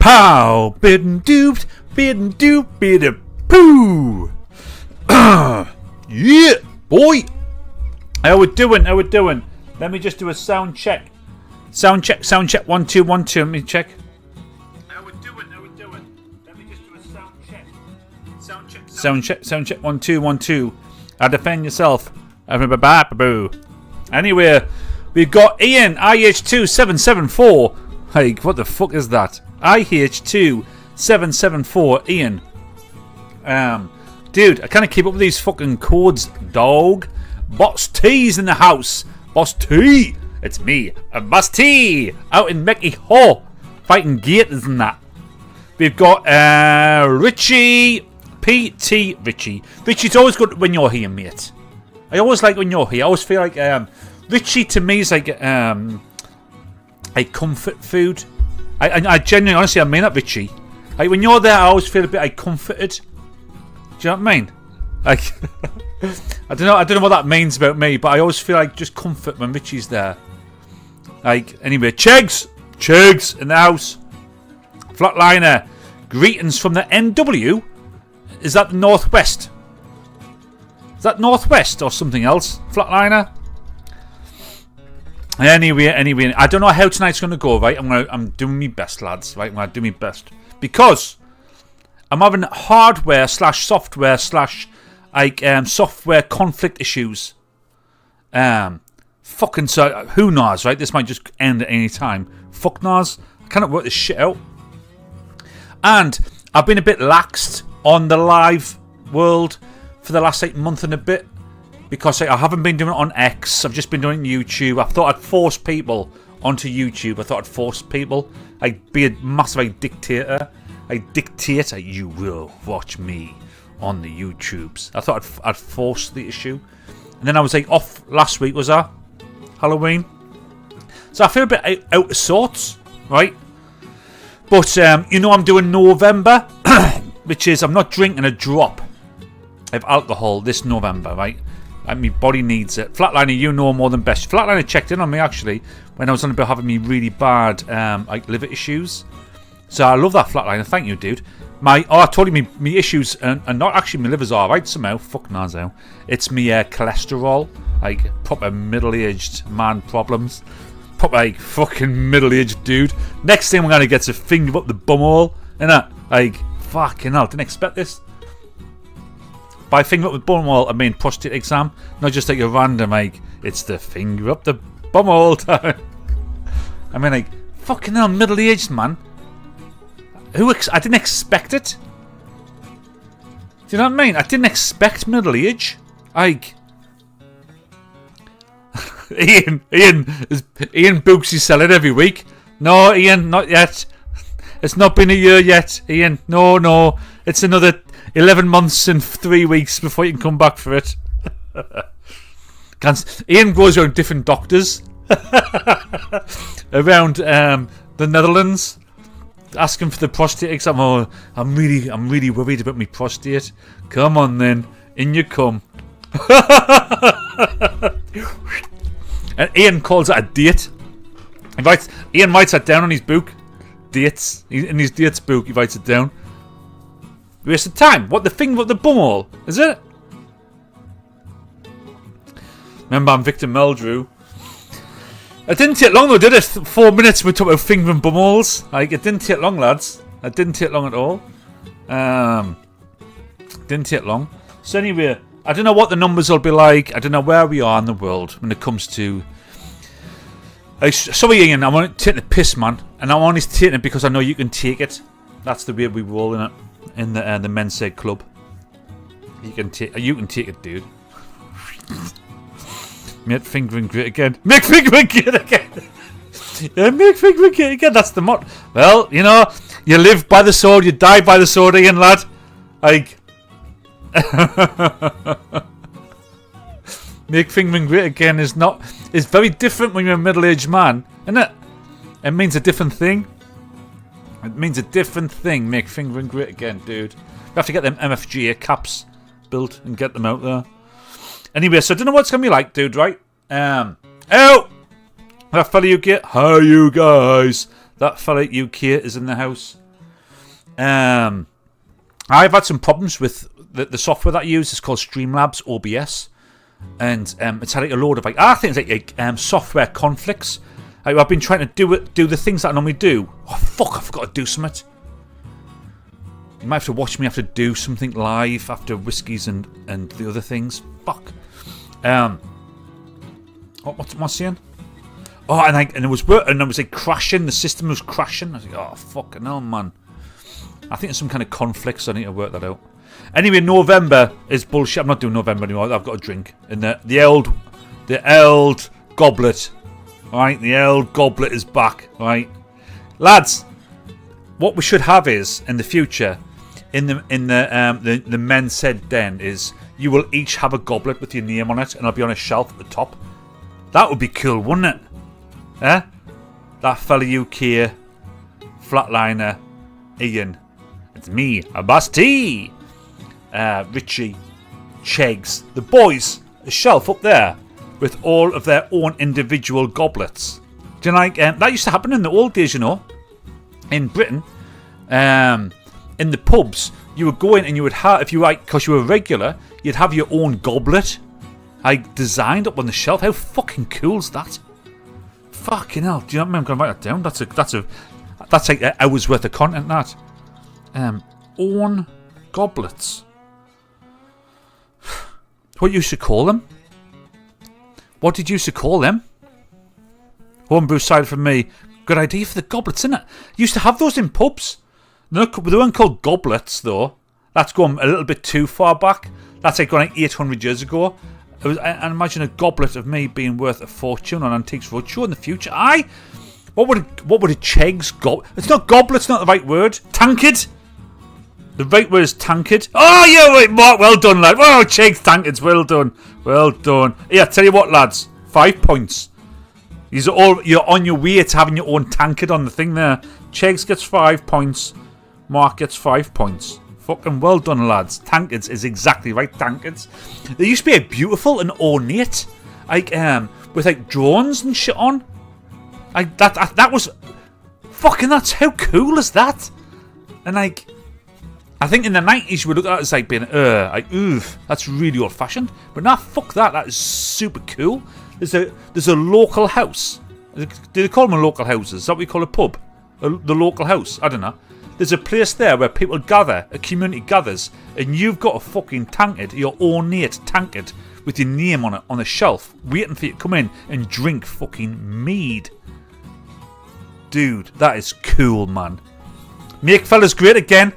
Pow! Bidden dooped, bidden doop, bidden poo! Yeah, boy! How we doing? How we doing? Let me just do a sound check. Sound check, 1 2 1 2. Let me check. How we doing? How we doing? Let me just do a sound check. Sound check, 1 2 1 2. Defend yourself. Anyway, we've got Ian, IH2774. Hey, what the fuck is that? IH2774, Ian. Dude, I can't keep up with these fucking codes, dog. Boss T's in the house. Boss T. It's me, Boss T, out in Mexico, fighting gators and that. We've got Richie, PT Richie. Richie's always good when you're here, mate. I always like when you're here. I always feel like Richie to me is like a comfort food. I genuinely, honestly, I mean that, Richie. Like when you're there, I always feel a bit like comforted. Do you know what I mean? Like I don't know what that means about me, but I always feel like just comfort when Richie's there. Like anyway, Chegs in the house. Flatliner, greetings from the NW. Is that the Northwest? Is that Northwest or something else? Flatliner. Anyway, I don't know how tonight's going to go. Right, I'm doing my best, lads. Right, I'm going to do my best because I'm having hardware / software / software conflict issues. Fucking so who knows, right? This might just end at any time. Fuck knows. I cannot work this shit out. And I've been a bit laxed on the live world for the last month and a bit because I haven't been doing it on X. I've just been doing it on YouTube. I thought I'd force people onto YouTube. I thought I'd force people. I'd be a massive dictator. I dictate. You will watch me on the YouTubes. I thought I'd force the issue, and then I was like off last week. Was that Halloween? So I feel a bit out of sorts, right? But I'm doing November, which is I'm not drinking a drop of alcohol this November, right? Like my body needs it. Flatliner, you know more than best. Flatliner checked in on me actually when I was on about having me really bad liver issues. So I love that, Flatliner. Thank you, dude. I told you me issues are not actually my liver's alright somehow. Fuck knows how. It's me cholesterol, like proper middle-aged man problems. Proper like fucking middle-aged dude. Next thing I'm gonna get's a finger up the bumhole, innit? Like fucking hell, didn't expect this. By finger up the bumhole, I mean prostate exam, not just like a random like it's the finger up the bumhole time. I mean like fucking hell, middle-aged man. I didn't expect it. Do you know what I mean? I didn't expect middle age. Like Ian books his salad every week. No, Ian, not yet. It's not been a year yet, Ian. No. It's another 11 months and 3 weeks before you can come back for it. Ian goes around different doctors around the Netherlands. Asking for the prostate exam. Oh, I'm really worried about my prostate. Come on then, in you come. And Ian calls it a date. Ian writes that down on his book. Dates in his dates book. He writes it down. Waste of time. What the thing? What the bumhole? Is it? Remember, I'm Victor Meldrew. It didn't take long though, did it? 4 minutes we talked about fingering bumholes. Like, it didn't take long, lads. It didn't take long at all. Didn't take long. So anyway, I don't know what the numbers will be like. I don't know where we are in the world when it comes to... Sorry Ian, I'm only taking the piss, man. And I'm only taking it because I know you can take it. That's the way we roll in it. In the men's said club. You can take it, dude. Make fingering great again. Make fingering great again. Yeah, make fingering great again. That's the motto. Well, you live by the sword, you die by the sword, Ian, lad. Like, make fingering great again is very different when you're a middle-aged man, isn't it? It means a different thing. It means a different thing. Make fingering great again, dude. We have to get them MFGA caps built and get them out there. Anyway, so I don't know what it's going to be like, dude, right? Oh! That fella UK. Hi, you guys. That fella UK is in the house. I've had some problems with the software that I use. It's called Streamlabs OBS, and it's had like a load of I think it's like software conflicts. I've been trying to do the things that I normally do. Oh fuck! I forgot to do something. You might have to watch me have to do something live after whiskies and the other things. Fuck. What am I saying? Oh, and it was like crashing. The system was crashing. I was like, oh fucking hell, man. I think there's some kind of conflict, so I need to work that out. Anyway, November is bullshit. I'm not doing November anymore. I've got a drink. And the old goblet. Alright, the old goblet is back. Alright. Lads, what we should have is, in the future, in the men said den, is you will each have a goblet with your name on it, and it'll be on a shelf at the top. That would be cool, wouldn't it? Eh? That fella UK, Flatliner, Ian. It's me, a Basti, Richie, Chegs, the boys, a shelf up there with all of their own individual goblets. Do you like that used to happen in the old days, you know, in Britain, in the pubs. You would go in and you would have, if you like, because you were regular, you'd have your own goblet, like designed up on the shelf. How fucking cool's that? Fucking hell! Do you know what I mean? I'm gonna write that down. That's like an hour's worth of content. That own goblets. What you should call them? What did you used to call them? Homebrew cider from me. Good idea for the goblets, isn't it? Used to have those in pubs. They weren't called goblets though. That's going a little bit too far back. That's like going like 800 years ago. I imagine a goblet of me being worth a fortune on Antiques Roadshow in the future. Aye. What would a Chegs It's not goblet's not the right word. Tankard. The right word is tankard. Oh yeah, wait, Mark. Well done, lad. Oh, Chegs tankards. Well done. Well done. Yeah, tell you what, lads. 5 points. You're on your way to having your own tankard on the thing there. Chegs gets 5 points. Mark gets 5 points. Fucking well done, lads. Tankards is exactly right. Tankards. They used to be beautiful and ornate, like with like drones and shit on. Like that was fucking. That's how cool is that? And like, I think in the 90s you would look at it as like being oof, that's really old fashioned. But nah, fuck that. That is super cool. There's a local house. Do they call them local houses? Is that what we call a pub? The local house? I don't know. There's a place there where people gather, a community gathers, and you've got a fucking tankard, your ornate tankard, with your name on it on a shelf, waiting for you to come in and drink fucking mead. Dude, that is cool, man. Make fellas great again.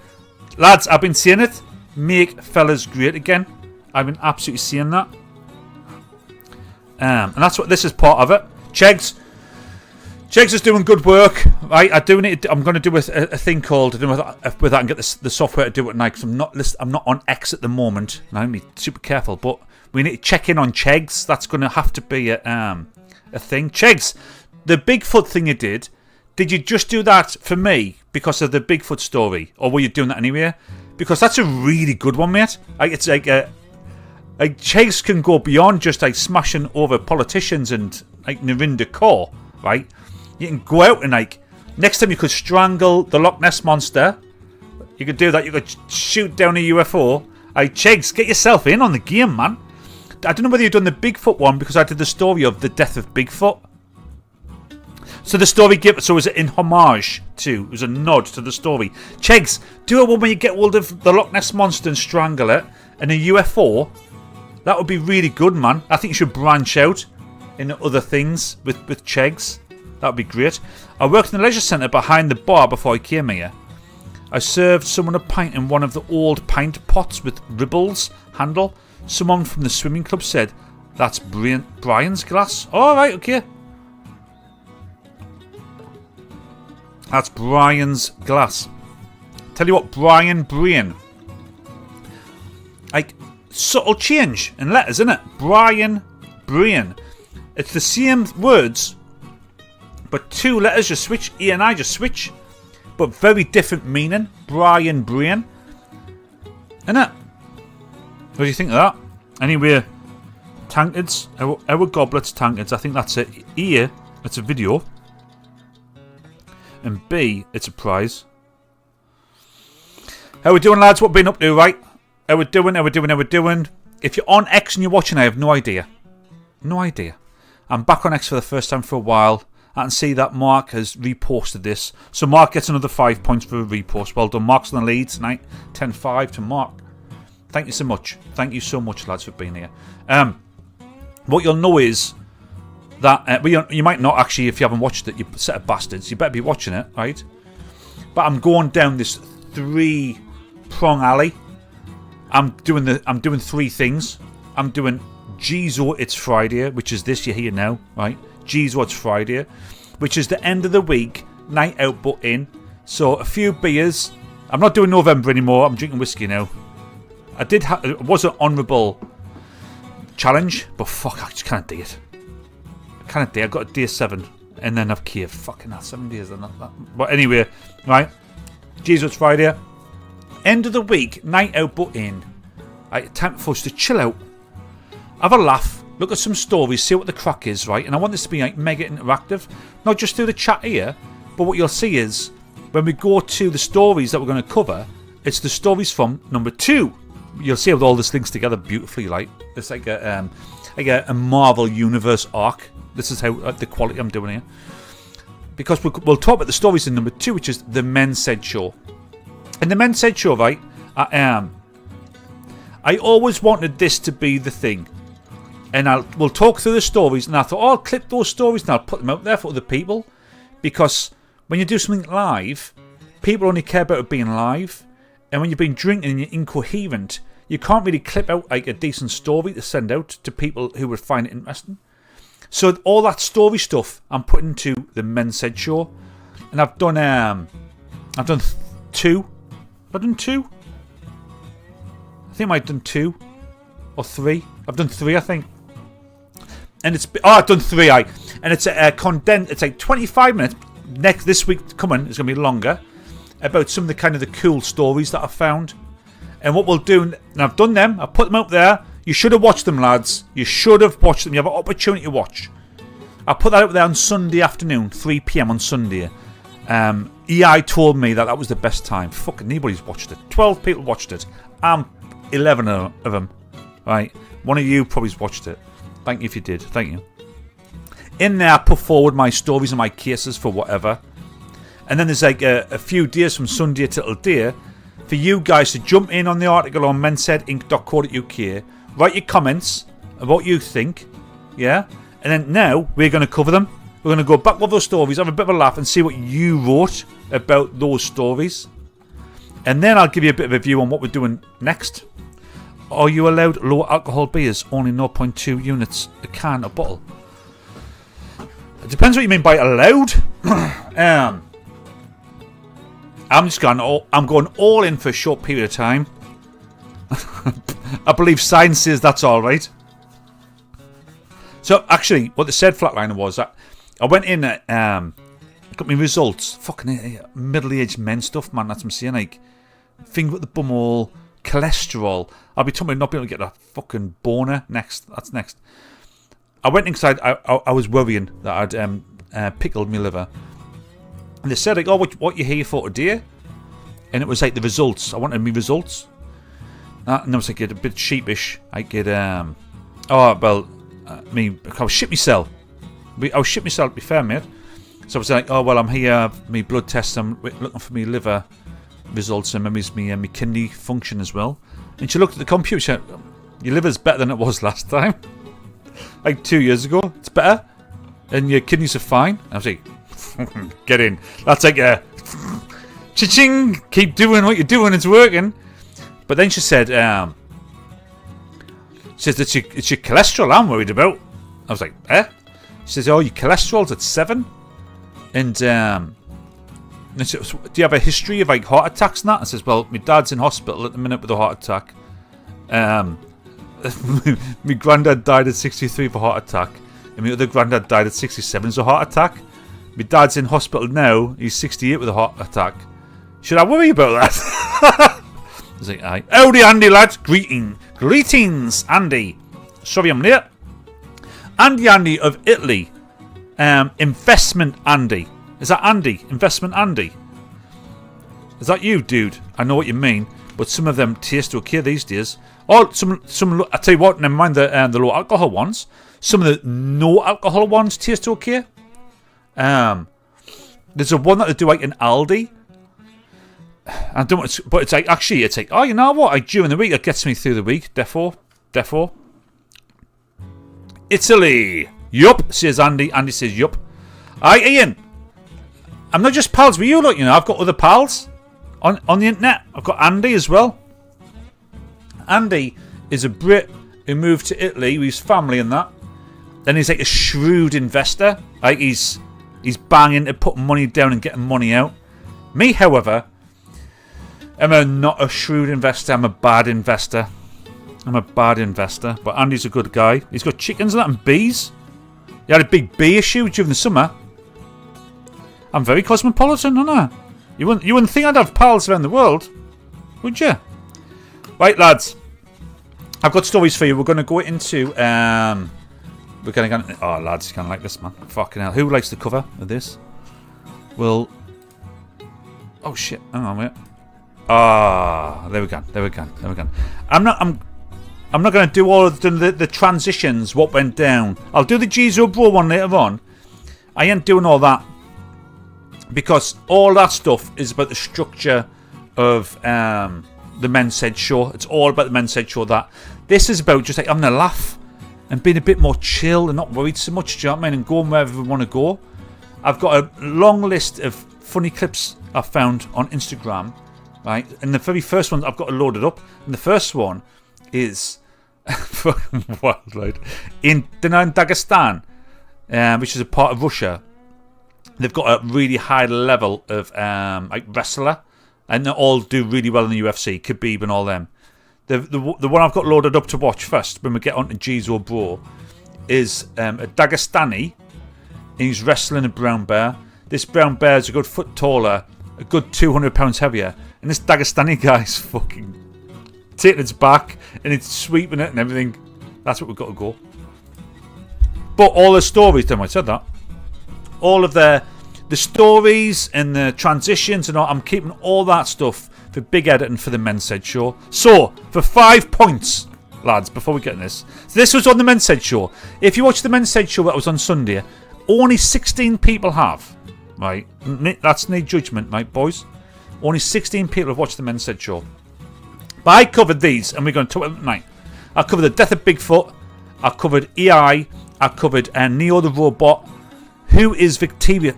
Lads, I've been saying it. Make fellas great again. I've been absolutely saying that. And that's what this is part of it. Chegs is doing good work. Right, I'm going to do a thing called with that and get the software to do it at night. Because I'm not on X at the moment. And I'm be super careful. But we need to check in on Chegs. That's going to have to be a thing. Chegs, the Bigfoot thing you did you just do that for me because of the Bigfoot story, or were you doing that anyway? Because that's a really good one, mate. Like it's like Chegs can go beyond just like smashing over politicians and like Narendra Kaur, right? You can go out and like next time you could strangle the Loch Ness monster. You could do that. You could shoot down a UFO. Hey, Chegs, get yourself in on the game, man. I don't know whether you've done the Bigfoot one because I did the story of the death of Bigfoot. So the story was in homage to, it was a nod to the story. Chegs, do a one where you get hold of the Loch Ness monster and strangle it, and a UFO. That would be really good, man. I think you should branch out into other things with Chegs. That would be great. I worked in the leisure centre behind the bar before I came here. I served someone a pint in one of the old pint pots with ribbles handle. Someone from the swimming club said, that's Brian's glass. All right, okay. That's Brian's glass. Tell you what, Brian. Like, subtle change in letters, isn't it? Brian. It's the same words, but 2 letters just switch. E and I just switch, but very different meaning. Brian. Isn't it? What do you think of that? Anyway, tankards. Our goblets, tankards. I think that's it. A, it's a video. And B, it's a prize. How we doing, lads? What we been up to, right? How we doing? If you're on X and you're watching, I have no idea. No idea. I'm back on X for the first time for a while. I can see that Mark has reposted this. So Mark gets another 5 points for a repost. Well done. Mark's on the lead tonight. 10-5 to Mark. Thank you so much. Thank you so much, lads, for being here. What you'll know is that... you might not actually, if you haven't watched it, you set of bastards. You better be watching it, right? But I'm going down this 3-prong alley. I'm doing 3 things. I'm doing Jeezo, It's Friday, which is this, you're here now, right? Jeezo, It's Friday, which is the end of the week, night out but in. So a few beers. I'm not doing November anymore. I'm drinking whiskey now. It was an honourable challenge, but fuck, I just can't do it. I got a day 7, and then I've caved. Fucking hell, 7 days. But anyway, right? Jeezo, It's Friday. End of the week, night out but in. Right, time for us to chill out. Have a laugh, look at some stories, see what the crack is, right? And I want this to be like mega interactive, not just through the chat here, but what you'll see is when we go to the stories that we're going to cover, it's the stories from number 2. You'll see how all this links together beautifully, like it's like a Marvel Universe arc. This is how the quality I'm doing here, because we'll talk about the stories in number 2, which is the Men Said Show. And the Men Said Show, right? I always wanted this to be the thing. And we'll talk through the stories, and I thought, I'll clip those stories and I'll put them out there for other people. Because when you do something live, people only care about it being live. And when you've been drinking and you're incoherent, you can't really clip out like a decent story to send out to people who would find it interesting. So all that story stuff I'm putting into the Men Said Show. And I've done 2. Have I done 2? I think I might have done 2 or 3. I've done 3, I think. And I've done 3. And it's a condensed. It's like 25 minutes. This week coming is going to be longer. About some of the cool stories that I found. And what we'll do, and I've done them. I put them up there. You should have watched them, lads. You should have watched them. You have an opportunity to watch. I put that up there on Sunday afternoon, 3 PM on Sunday. EI told me that was the best time. Fucking nobody's watched it. 12 people watched it. I'm 11 of them. Right. One of you probably's watched it. Thank you if you did. Thank you. In there, I put forward my stories and my cases for whatever. And then there's like a few days from Sunday till today for you guys to jump in on the article on mensaidinc.co.uk. Write your comments of what you think. Yeah. And then now we're going to cover them. We're going to go back over those stories, have a bit of a laugh and see what you wrote about those stories. And then I'll give you a bit of a view on what we're doing next. Are you allowed low alcohol beers? Only 0.2 units a can or bottle. It depends what you mean by allowed. I'm going all in for a short period of time. I believe science says that's all right. So actually, what the said flatliner was that I went in at got my results. Fucking middle-aged men stuff, man. That's what I'm saying. Like finger at the bumhole, cholesterol. I'll be talking about not being able to get a fucking boner next. That's next. I went inside. I was worrying that I'd pickled my liver. And they said, like, oh, what you here for today? And it was like the results. I wanted my results. And I was like, a bit sheepish. I get, I was shit myself. I was shit myself, to be fair, mate. So I was like, oh, well, I'm here, my blood test, I'm looking for my liver results and my kidney function as well. And she looked at the computer, she said, your liver's better than it was last time. Like 2 years ago. It's better. And your kidneys are fine. I was like, get in. That's like a cha-ching. Keep doing what you're doing. It's working. But then she said, it's your cholesterol I'm worried about. I was like, eh? She says, oh, your cholesterol's at 7. And said, do you have a history of like heart attacks and that? I says, well, my dad's in hospital at the minute with a heart attack. My granddad died at 63 of a heart attack. And my other granddad died at 67 of a heart attack. My dad's in hospital now. He's 68 with a heart attack. Should I worry about that? I was like, aye. Howdy, Andy, lads. Greetings, Andy. Sorry I'm late. Andy of Italy. Investment Andy. Is that Andy? Investment Andy? Is that you, dude? I know what you mean. but some of them taste okay these days. Oh, some. I tell you what, never mind the low alcohol ones. Some of the no alcohol ones taste okay. There's a one that they do like in Aldi. I don't, but it's like actually, it's like, oh, you know what? Like during the week, it gets me through the week. Therefore, Italy. Yup, says Andy. Andy says yup. Aye, Ian. I'm not just pals with you, look. You know, I've got other pals on the internet. I've got Andy as well. Andy is a Brit who moved to Italy with his family and that. Then he's like a shrewd investor. Like he's banging to put money down and getting money out. Me, however, I'm not a shrewd investor. I'm a bad investor. But Andy's a good guy. He's got chickens and that and bees. He had a big bee issue during the summer. I'm very cosmopolitan, aren't I? You wouldn't think I'd have pals around the world, would you? Right, lads. I've got stories for you. We're going to go into... We're going to go... Oh, lads, you're going to like this, man. Fucking hell. Who likes the cover of this? Well... Oh, shit. Hang on, wait. Ah, there we go. I'm not going to do all of the transitions, what went down. I'll do the Jeezo Bro one later on. I ain't doing all that. Because all that stuff is about the structure of the Men's Said show. It's all about the Men's Said show. That this is about just like having a laugh and being a bit more chill and not worried so much, do you know what I mean? And going wherever we want to go. I've got a long list of funny clips I've found on Instagram. Right, and the very first one I've got loaded up, and the first one is wild, right? In Dagestan, which is a part of Russia, they've got a really high level of like wrestler, and they all do really well in the UFC, Khabib and all them. The one I've got loaded up to watch first when we get on to Jeezo Bro is a Dagestani, and he's wrestling a brown bear. This brown bear is a good foot taller, a good 200 pounds heavier. And this Dagestani guy's fucking taking its back and it's sweeping it and everything. That's what we've got to go. But all the stories, then I said that. All of the stories and the transitions and all, I'm keeping all that stuff for big editing for the Men's Said show. So, for 5 points, lads, before we get in this. So this was on the Men's Said show. If you watch the Men's Said show that was on Sunday, only 16 people have. Right? That's no judgment, right, boys? Only 16 people have watched the Men's Said show. But I covered these, and we're going to talk about it tonight. I covered the death of Bigfoot. I covered AI. I covered Neo the robot. Who is Victoria's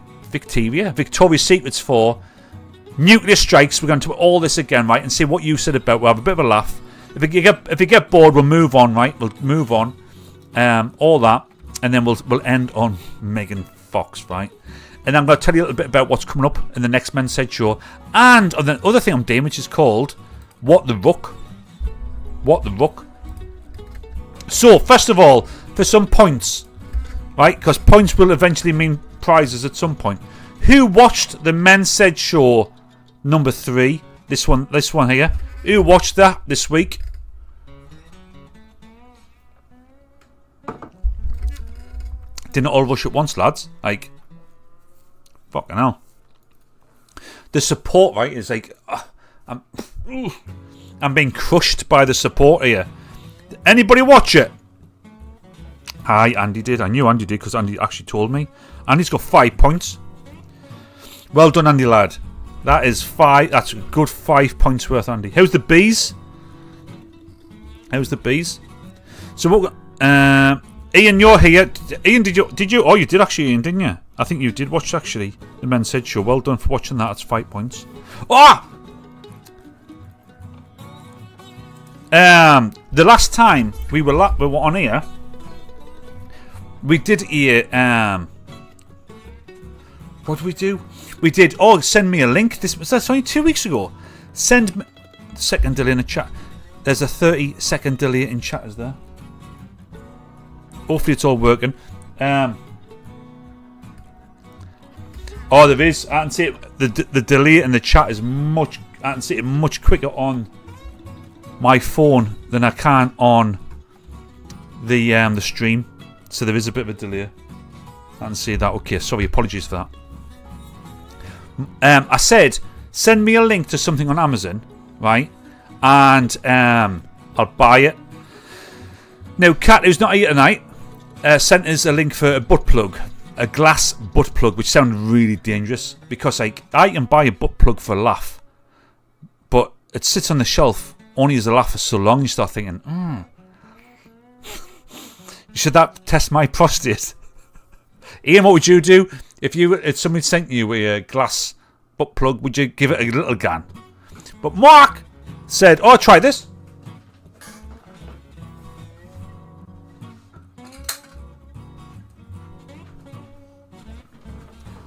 Secrets for? Nuclear strikes. We're going to do all this again, right, and see what you said about. We'll have a bit of a laugh. If you get bored, we'll move on, right? We'll move on. All that, and then we'll end on Megan Fox, right? And I'm going to tell you a little bit about what's coming up in the next Men's Said show. And on the other thing I'm doing, which is called What the Ruck. What the Ruck. So, first of all, for some points, right? Because points will eventually mean prizes at some point. Who watched the Men's Said show number 3? This one here. Who watched that this week? Didn't all rush at once, lads. Like... Fucking hell. The support, right, is like... I'm being crushed by the support here. Did anybody watch it? Aye, Andy did. I knew Andy did because Andy actually told me. Andy's got 5 points. Well done, Andy, lad. That is 5. That's a good 5 points worth, Andy. How's the bees? So what... Ian, you're here. Ian, did you? Oh, you did actually, Ian, didn't you? I think you did watch actually the Men's Said show. Well done for watching that. That's 5 points. Ah! The last time we were on here, we did hear. What did we do? We did. Oh, send me a link. That's only 2 weeks ago. Send me second delay in the chat. There's a 30-second delay in chat. Is there? Hopefully it's all working. Oh, there is. I can see it. The delay in the chat is much. I can see it much quicker on my phone than I can on the stream. So there is a bit of a delay. I can see that. Okay, sorry. Apologies for that. I said send me a link to something on Amazon, right? and I'll buy it. Now, Kat, who's not here tonight, sent us a link for a butt plug, a glass butt plug, which sounded really dangerous because I can buy a butt plug for a laugh, but it sits on the shelf only as a laugh for so long. You start thinking, should that test my prostate? Ian, what would you do if somebody sent you a glass butt plug? Would you give it a little gan? But Mark said, "Oh, try this."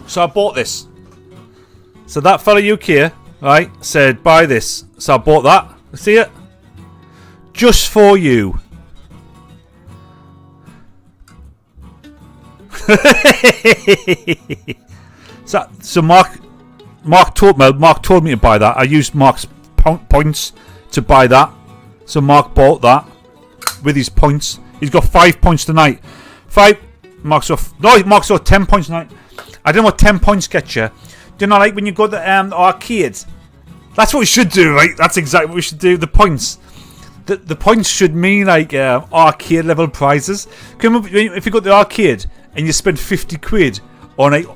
So I bought this. So that fella UK, right, said buy this. So I bought that. See it? Just for you. So Mark told me to buy that. I used Mark's points to buy that. So Mark bought that with his points. He's got 5 points tonight. Mark's got 10 points tonight. I don't know what 10 points get you. Do you know, like when you go to the arcades? That's what we should do, right? That's exactly what we should do. The points. The points should mean like arcade level prizes. If you go to the arcade and you spend 50 quid on like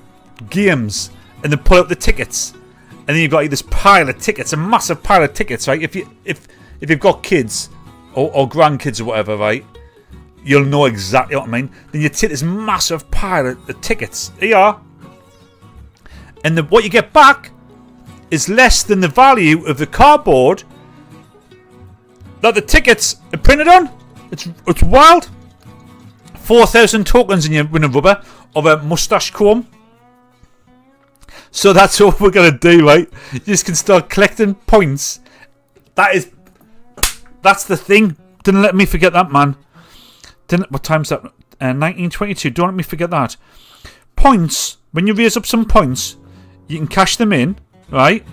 games and then pull out the tickets, and then you've got like, this pile of tickets, a massive pile of tickets, right? If you've got kids or grandkids or whatever, right? You'll know exactly what I mean. Then you take this massive pile of tickets. Here you are. And what you get back is less than the value of the cardboard that the tickets are printed on. It's wild. 4,000 tokens in your winning rubber of a mustache comb. So that's what we're going to do, right? You just can start collecting points. That's the thing. Didn't let me forget that, man. What time's that? 1922. Don't let me forget that. Points. When you raise up some points, you can cash them in, right?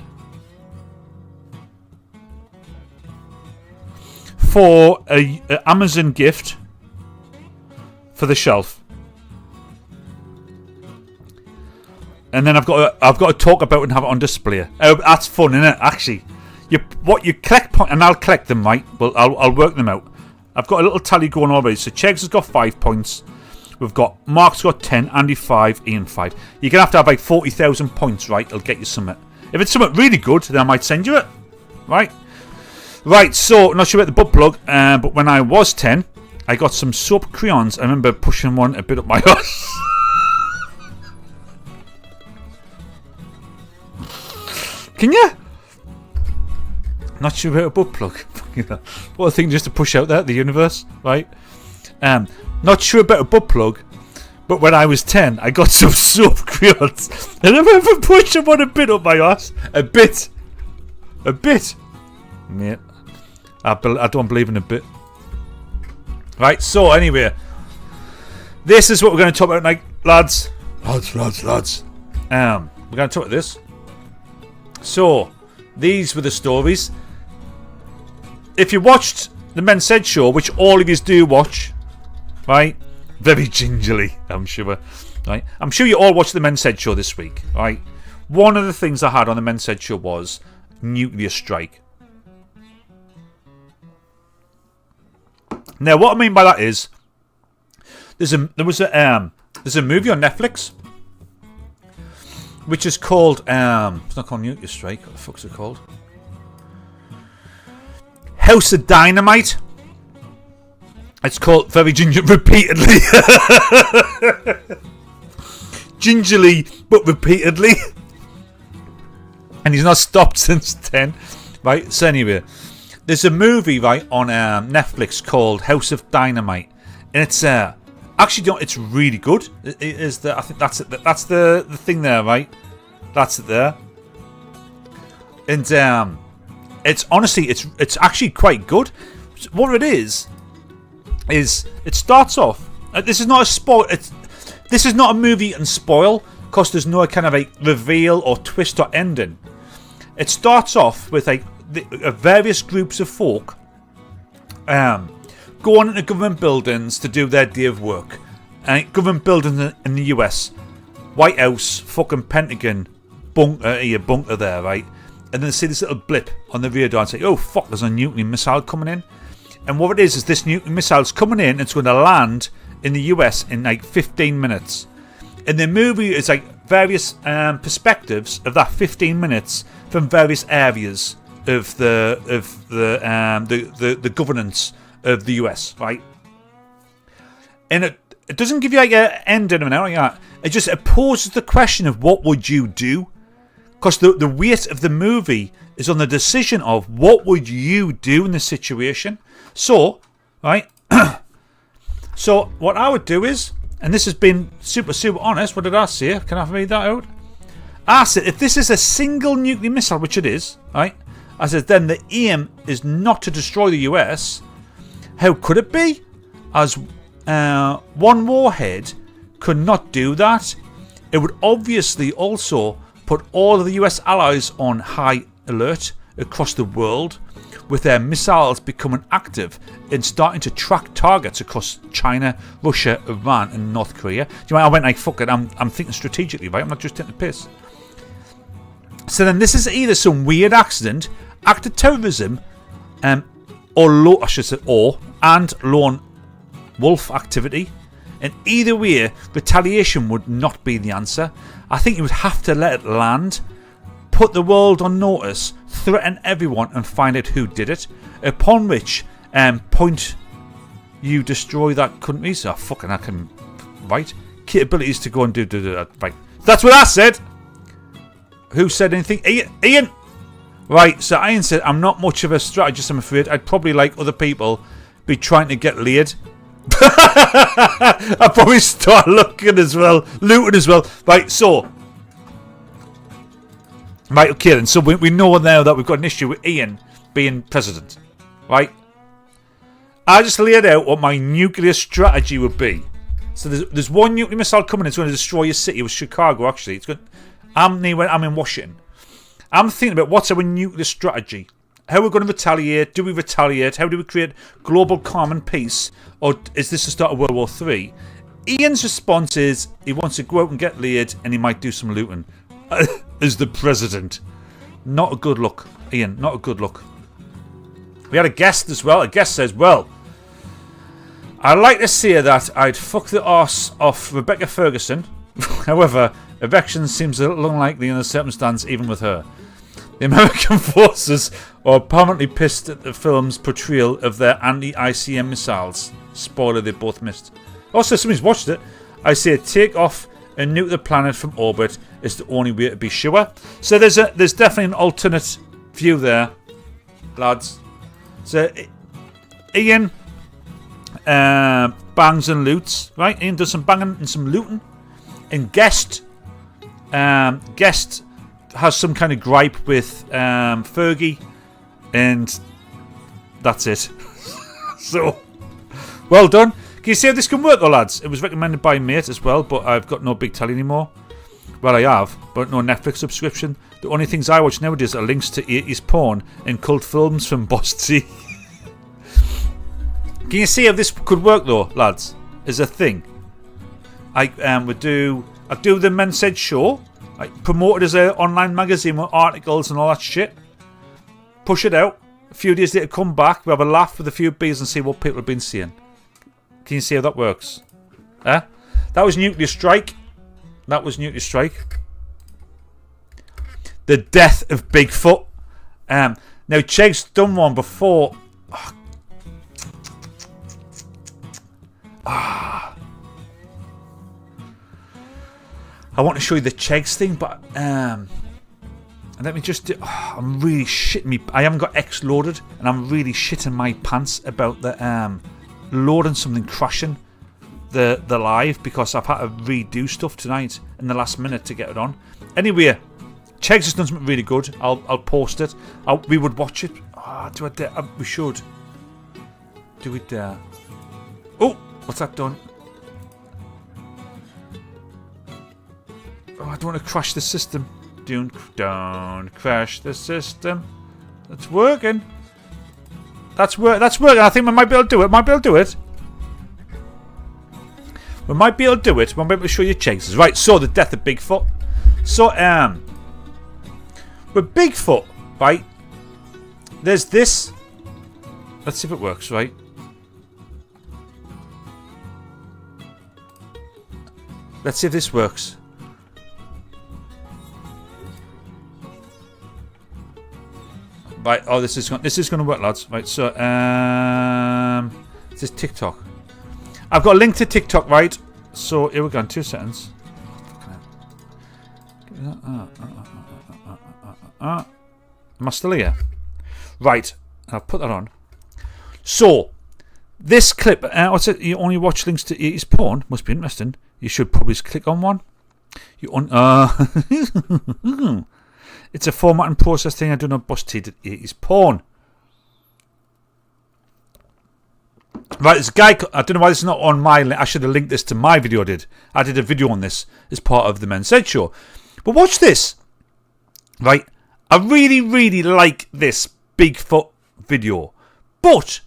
For a Amazon gift for the shelf. And then I've got to talk about it and have it on display. Oh, that's fun, isn't it? Actually, you collect points, and I'll collect them, right? Well, I'll work them out. I've got a little tally going already. So Chegs has got 5 points. We've got Mark's got 10, Andy 5, Ian 5. You're gonna have to have like 40,000 points, right? It'll get you something. If it's something really good, then I might send you it, right? Right. So not sure about the butt plug, but when I was 10, I got some soap crayons. I remember pushing one a bit up my ass. Can you? Not sure about a butt plug. What a thing just to push out there, the universe, right? Not sure about a butt plug, but when I was 10, I got some soap crayons. And I remember pushing one a bit up my ass. A bit. Mate, I don't believe in a bit. Right, so anyway, this is what we're going to talk about tonight, lads. Lads. We're going to talk about this. So, these were the stories. If you watched the Men Said show, which all of you do watch, right? Very gingerly, I'm sure. Right? I'm sure you all watched the Men Said show this week, right? One of the things I had on the Men Said show was nuclear strike. Now, what I mean by that is, there's a movie on Netflix which is called it's not called Nuclear Strike. What the fuck's it called? House of Dynamite. It's called very repeatedly. Gingerly, but repeatedly. And he's not stopped since 10. Right, so anyway, there's a movie, right, on Netflix called House of Dynamite. And it's actually, it's really good. It is I think that's it. That's the thing there, right? That's it there. And it's honestly, it's actually quite good. What it is it starts off. This is not a spoil. This is not a movie you can spoil because there's no kind of like reveal or twist or ending. It starts off with like various groups of folk going into government buildings to do their day of work. Government buildings in the US, White House, fucking Pentagon, bunker there, right? and then see this little blip on the radar and say, oh fuck, there's a nuclear missile coming in. And what it is this nuclear missile's coming in, it's going to land in the US in like 15 minutes. And the movie is like various perspectives of that 15 minutes from various areas of the governance of the US, right? And it doesn't give you like an ending or anything like that. It poses the question of what would you do? Because the weight of the movie is on the decision of what would you do in this situation. So, right? So, what I would do is, and this has been super, super honest, what did I say? Can I read that out? I said, if this is a single nuclear missile, which it is, right? I said, then the aim is not to destroy the US. How could it be? As one warhead could not do that. It would obviously also put all of the US allies on high alert across the world, with their missiles becoming active and starting to track targets across China, Russia, Iran and North Korea. Do you know, I went like, fuck it, I'm thinking strategically, right? I'm not just taking the piss. So then this is either some weird accident, act of terrorism, or lone wolf activity. And either way, retaliation would not be the answer. I think you would have to let it land, put the world on notice, threaten everyone and find out who did it. Upon which point you destroy that country. So fucking I can right capabilities to go and do that. Right. That's what I said. Who said anything? Ian. Right, so Ian said, I'm not much of a strategist, I'm afraid. I'd probably, like other people, be trying to get laid. I'd probably start looking as well, looting as well. Right, so. Right, okay then. So we know now that we've got an issue with Ian being president. Right? I just laid out what my nuclear strategy would be. So there's one nuclear missile coming in. It's going to destroy your city. It was Chicago, actually. I'm in Washington. I'm thinking about what's our nuclear strategy. How are we going to retaliate? Do we retaliate? How do we create global calm and peace? Or is this the start of World War III? Ian's response is he wants to go out and get laid and he might do some looting. As the president. Not a good look, Ian. Not a good look. We had a guest as well. A guest says, well, I'd like to say that I'd fuck the arse off Rebecca Ferguson. However, erection seems a little unlikely in the circumstance even with her. The American forces are apparently pissed at the film's portrayal of their anti-ICM missiles. Spoiler, they both missed. Also, somebody's watched it. I say take off and nuke the planet from orbit is the only way to be sure. So there's definitely an alternate view there, lads. So Ian bangs and loots, right? Ian does some banging and some looting. And Guest has some kind of gripe with Fergie, and that's it. So, well done. Can you see how this can work though, lads? It was recommended by a mate as well, but I've got no big telly anymore. Well, I have, but no Netflix subscription. The only things I watch nowadays are links to 80s porn and cult films from Boss T. Can you see how this could work though, lads? As a thing. I would do the Men Said Show. I promote it as an online magazine with articles and all that shit. Push it out. A few days later, come back. We have a laugh with a few beers and see what people have been saying. Can you see how that works? That was Nuclear Strike. That was Nuclear Strike. The death of Bigfoot. Now, Cheg's done one before. I want to show you the Chegs thing, but let me just do. I'm really shitting me. I haven't got X loaded, and I'm really shitting my pants about the loading something crashing the live because I've had to redo stuff tonight in the last minute to get it on. Anyway, Chegs has done something really good. I'll post it. We would watch it. Do I dare? We should. Do we dare? Oh, what's that done? Oh, I don't want to crash the system. Don't crash the system. That's working. That's working. I think we might be able to do it. We might be able to do it. We might be able to show you Chegs. Right, so the death of Bigfoot. So, with Bigfoot, right? There's this. Let's see if it works, right? Let's see if this works. Right, oh, this is going to work, lads. Right, so this is TikTok. I've got a link to TikTok, right? So here we go in 2 seconds. Am I still here? Right, I'll put that on. So this clip, what's it? You only watch links to 80s porn. Must be interesting. You should probably just click on one. It's a formatting process thing. I do not busted. It is porn. Right, this guy. I don't know why this is not on my link. I should have linked this to my video. I did a video on this as part of the Men's Ed Show. But watch this. Right, I really, really like this Bigfoot video. But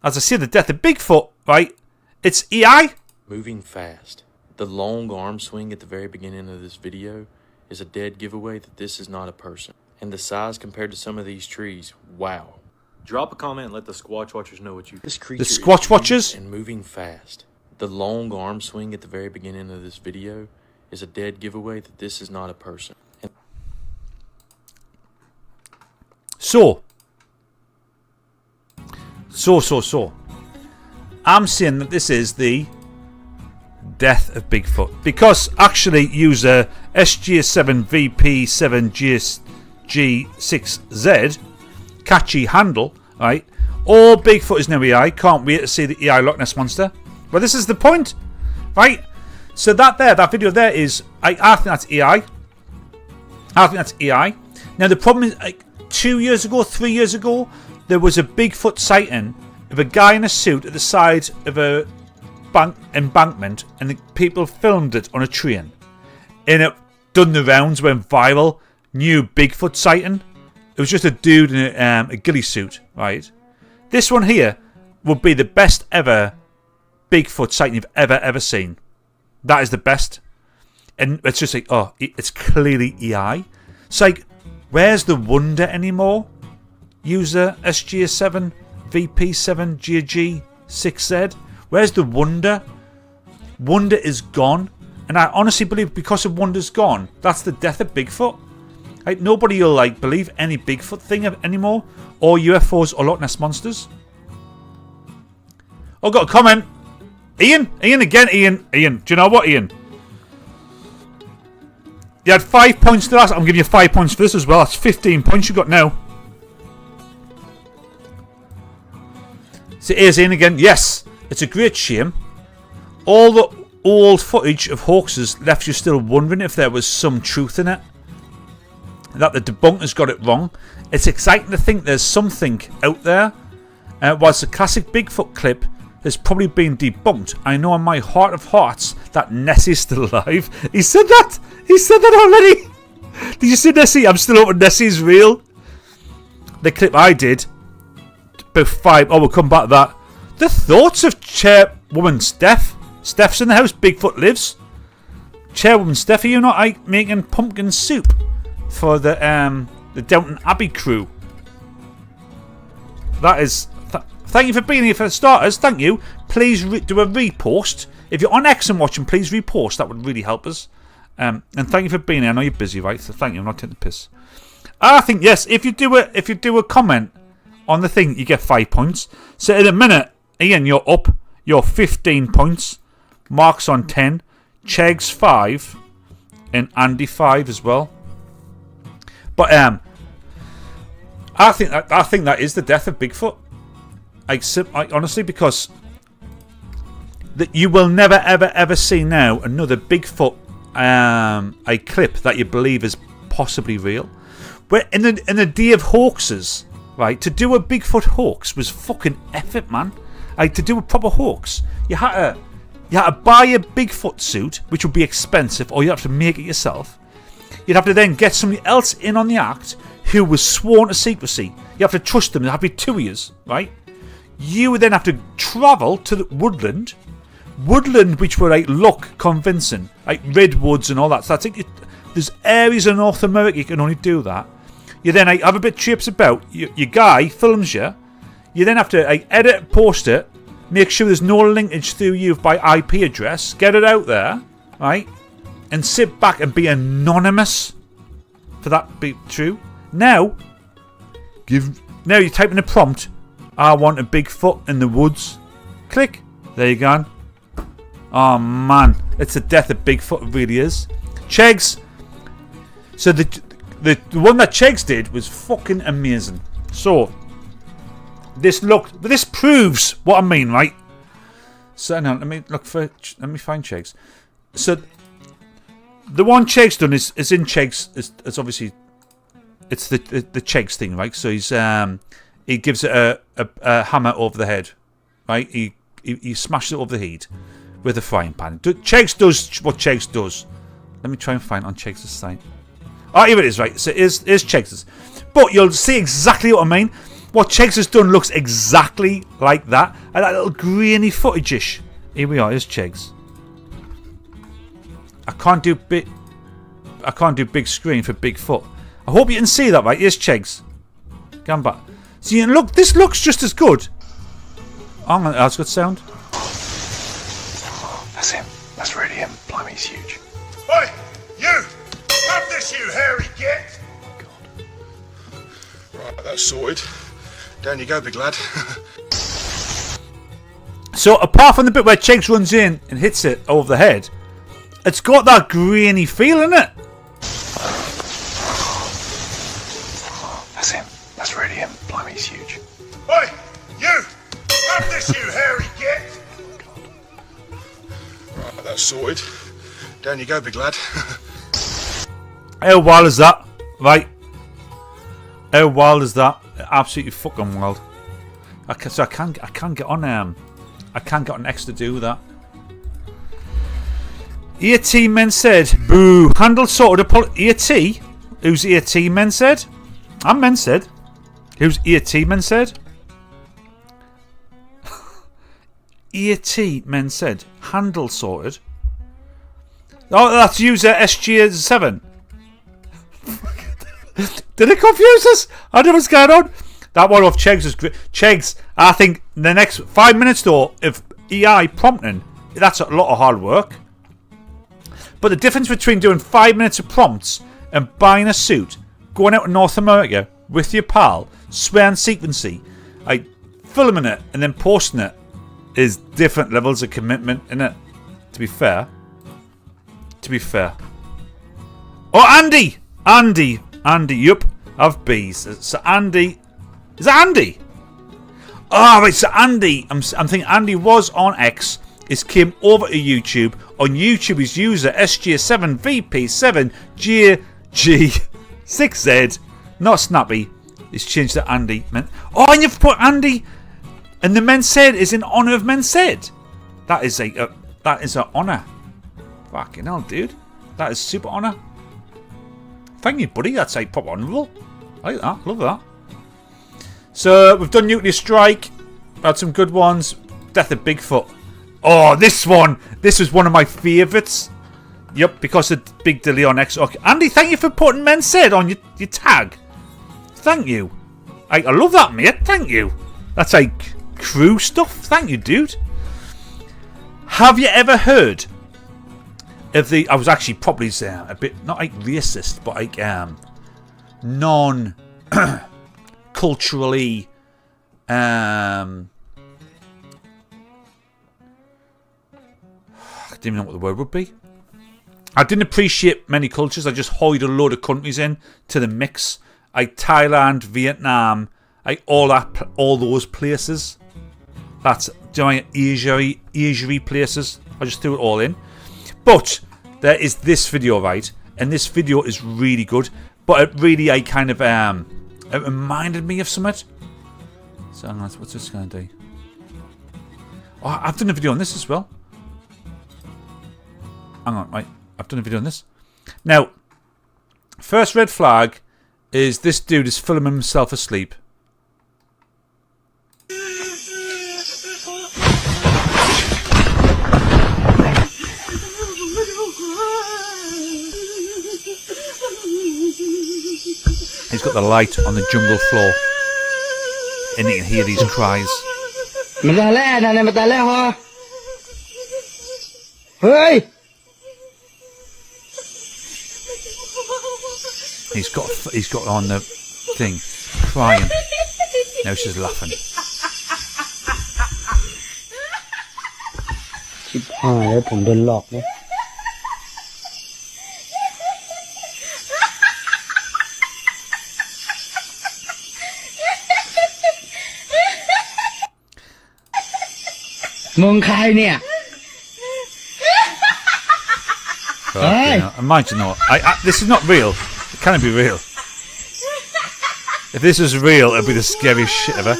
as I say, the death of Bigfoot. Right, it's AI. Moving fast. The long arm swing at the very beginning of this video is a dead giveaway that this is not a person. And the size compared to some of these trees, wow. Drop a comment and let the Squatch Watchers know what you... This creature the Squatch Watchers? And moving fast. The long arm swing at the very beginning of this video is a dead giveaway that this is not a person. And So. I'm saying that this is the death of Bigfoot, because actually use a SG7VP7G6Z catchy handle, right? All Bigfoot is now AI. Can't wait to see the AI Loch Ness Monster. Well, this is the point, right? So that video there is, I think that's AI. I think that's AI. Now the problem is, like 2 years ago, 3 years ago, there was a Bigfoot sighting of a guy in a suit at the side of a embankment, and the people filmed it on a train, and it done the rounds, went viral. New Bigfoot sighting. It was just a dude in a ghillie suit, right? This one here would be the best ever Bigfoot sighting you've ever seen. That is the best. And it's just like, oh, it's clearly AI. It's like, where's the wonder anymore? User SGS7 VP7GG6Z. Where's the wonder? Wonder is gone. And I honestly believe because of wonder's gone, that's the death of Bigfoot. Like, nobody will believe any Bigfoot thing anymore, or UFOs or Loch Ness monsters. Oh, got a comment. Ian again. Ian. Do you know what, Ian? You had 5 points to that. I'm giving you 5 points for this as well. That's 15 points you got now. So here's Ian again. Yes. It's a great shame. All the old footage of hoaxes left you still wondering if there was some truth in it. That the debunkers got it wrong. It's exciting to think there's something out there. Whilst the classic Bigfoot clip has probably been debunked, I know in my heart of hearts that Nessie's still alive. He said that! He said that already! Did you see Nessie? I'm still hoping Nessie's real. The clip I did, about 5... Oh, we'll come back to that. The thoughts of Chairwoman Steph. Steph's in the house. Bigfoot lives. Chairwoman Steph, are you not making pumpkin soup for the Downton Abbey crew? That is... Thank you for being here for the starters. Thank you. Please do a repost. If you're on X and watching, please repost. That would really help us. And thank you for being here. I know you're busy, right? So thank you. I'm not taking the piss. I think yes. If you do a comment on the thing, you get 5 points. So in a minute, Ian, you're up. You're 15 points. Mark's on 10. Chegs 5, and Andy 5 as well. But I think that is the death of Bigfoot. I honestly, because that you will never ever see now another Bigfoot a clip that you believe is possibly real. Where in the day of hoaxes, right? To do a Bigfoot hoax was fucking effort, man. Like, to do a proper hoax, you had to buy a Bigfoot suit, which would be expensive, or you have to make it yourself. You'd have to then get somebody else in on the act who was sworn to secrecy. You have to trust them. They have to be 2 years, right? You would then have to travel to the woodland, which were look convincing, like redwoods and all that. So I think there's areas in North America you can only do that. You then have a bit trips about. Your guy films you. You then have to edit, post it, make sure there's no linkage through you by IP address, get it out there, right? And sit back and be anonymous for that to be true. Now you type in a prompt. I want a Bigfoot in the woods. Click. There you go. Oh man, it's the death of Bigfoot. It really is. Chegs. So the one that Chegs did was fucking amazing. So this proves what I mean, right? So now let me find Chegs. So the one Chegs done is in Chegs. It's obviously it's the Chegs thing, right? So he gives it a hammer over the head, right? He smashes it over the head with a frying pan. Chegs does what Chegs does. Let me try and find on Chegs' site. Oh, here it is, right? So here's Chegs'. But you'll see exactly what I mean. What Chegs has done looks exactly like that. And that little grainy footage-ish. Here we are, here's Chegs. I can't do big screen for Bigfoot. I hope you can see that, right? Here's Chegs. Come back. See, and look, this looks just as good. Oh, that's good sound. That's him. That's really him. Blimey, he's huge. Oi, you! Have this, you hairy git! Right, that's sorted. Down you go, big lad. So, apart from the bit where Chegs runs in and hits it over the head, it's got that grainy feel in it. That's him. That's really him. Blimey, he's huge. Oi, you! Have this, you hairy git! Right, that's sorted. Down you go, big lad. How wild is that? Right? How wild is that? Absolutely fucking wild. I can't get on X to do that. EAT men said, boo. Handle sorted. EAT? Who's EAT men said? I'm men said. Who's EAT men said? EAT men said. Handle sorted. Oh, that's user SG7. Did it confuse us? I don't know what's going on. That one off Chegs is great. Chegs, I think the next 5 minutes though, of EI prompting, that's a lot of hard work. But the difference between doing 5 minutes of prompts and buying a suit, going out to North America with your pal, swearing sequency, filming it and then posting it, is different levels of commitment, innit? To be fair. Oh, Andy, yup, of bees. So Andy, is that Andy? Oh, right, so Andy, I'm thinking Andy was on X. It came over to YouTube. On YouTube, his user SG7VP7GG6Z, not Snappy. It's changed to Andy. Oh, and you've put Andy, and the men said is in honour of men said. That is an honour. Fucking hell, dude. That is super honour. Thank you, buddy. That's proper honourable. I like that. Love that. So, we've done Nuclear Strike. Had some good ones. Death of Bigfoot. Oh, this one. This was one of my favourites. Yep, because of Big Dilly on X. Okay. Andy, thank you for putting men said on your tag. Thank you. I love that, mate. Thank you. That's crew stuff. Thank you, dude. Have you ever heard of the... I was actually probably a bit, not racist, but non-culturally... I didn't even know what the word would be. I didn't appreciate many cultures. I just hoid a load of countries in to the mix. Thailand, Vietnam, all those places. That's Asia places. I just threw it all in. But there is this video, right? And this video is really good. But it really, it reminded me of something. So what's this going to do? Oh, I've done a video on this as well. Hang on, right. I've done a video on this. Now, first red flag is this dude is filming himself asleep. He's got the light on the jungle floor, and you can hear these cries. He's got on the thing, crying. Now she's laughing. ชิบหายแล้วผมโดนหลอกเนี่ย มึงใครเนี่ย Imagine not. This is not real. It can't be real. If this was real, it'd be the scariest shit ever.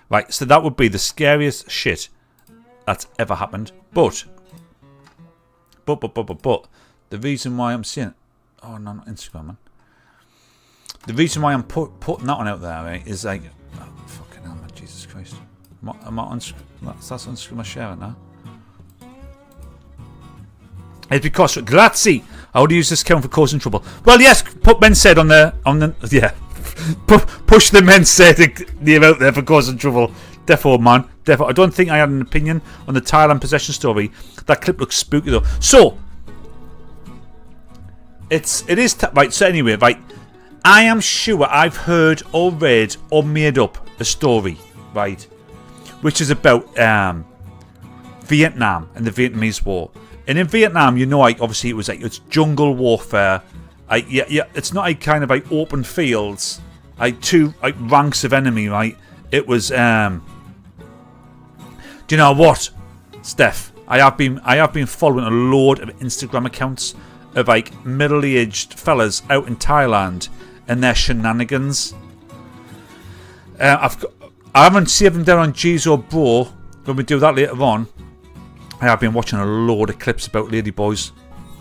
Right, so that would be the scariest shit that's ever happened. But the reason why I'm seeing, oh no, not Instagram, man. The reason why I'm putting that one out there, right, is like, oh, fucking hell, man, Jesus Christ. Am I on screen? That's on screen. Am I sharing now? It's because grazie. I would use this account for causing trouble. Well, yes, put men said on the yeah. Push the men said name out there for causing trouble. Defo, man. Defo. I don't think I had an opinion on the Thailand possession story. That clip looks spooky though. So it is right. So anyway, right. I am sure I've heard or read or made up a story, right, which is about Vietnam and the Vietnamese War. And in Vietnam, you know, like obviously it was like it's jungle warfare. Yeah, it's not like kind of like open fields, like two like ranks of enemy, right? It was. Do you know what, Steph? I have been following a load of Instagram accounts of like middle-aged fellas out in Thailand and their shenanigans. I haven't saved them down on Jeezo Bro. When we do that later on, I have been watching a load of clips about ladyboys.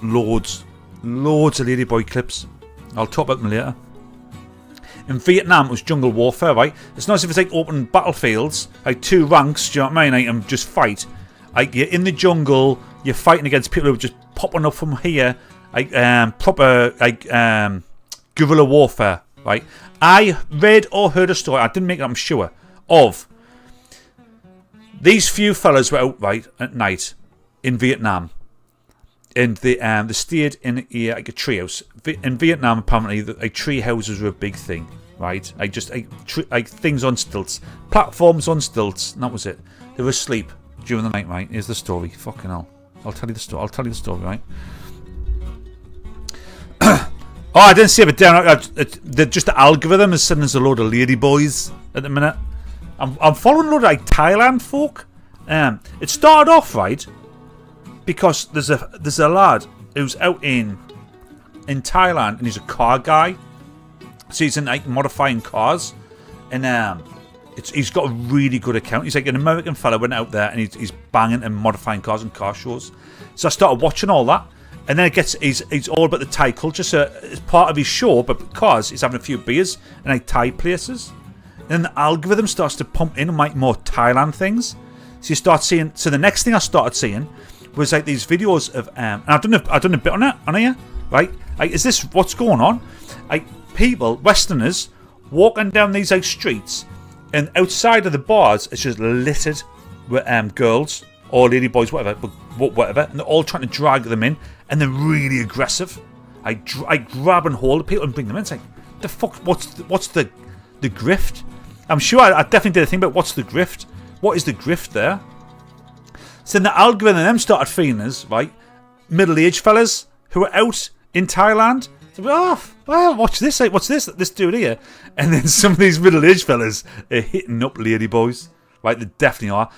Loads of ladyboy clips. I'll talk about them later. In Vietnam, it was jungle warfare, right? It's not as if it's like open battlefields, like two ranks, do you know what I mean? Like, and just fight. Like, you're in the jungle, you're fighting against people who are just popping up from here, like proper like guerrilla warfare, right? I read or heard a story, I didn't make it, I'm sure, of these few fellas were out right at night in Vietnam, and they stayed in like a treehouse. In Vietnam, apparently, like tree houses were a big thing, right? Like just like things on stilts, platforms on stilts, and that was it. They were asleep during the night, right? Here's the story. Fucking hell, I'll tell you the story. Right? Oh, I didn't save it down. Just the algorithm is sending us a load of ladyboys at the minute. I'm following a lot of like Thailand folk. It started off right because there's a lad who's out in Thailand and he's a car guy. So he's in like modifying cars, and he's got a really good account. He's like an American fella, went out there and he's banging and modifying cars and car shows. So I started watching all that, and then he's all about the Thai culture. So it's part of his show, but because he's having a few beers in like Thai places. And then the algorithm starts to pump in like more Thailand things. So you start seeing. So the next thing I started seeing was like these videos of and I've done a bit on it on here, right? Like, is this what's going on? Like people, Westerners, walking down these like streets, and outside of the bars, it's just littered with girls or ladyboys, whatever, and they're all trying to drag them in, and they're really aggressive. I grab and hold people and bring them in. It's like, the fuck? What's the grift? I'm sure I definitely did a thing about what's the grift. What is the grift there? So then the algorithm them started feeding us, right? Middle-aged fellas who are out in Thailand. So, well, watch this. What's this dude here? And then some of these middle-aged fellas are hitting up ladyboys. Right, they definitely are.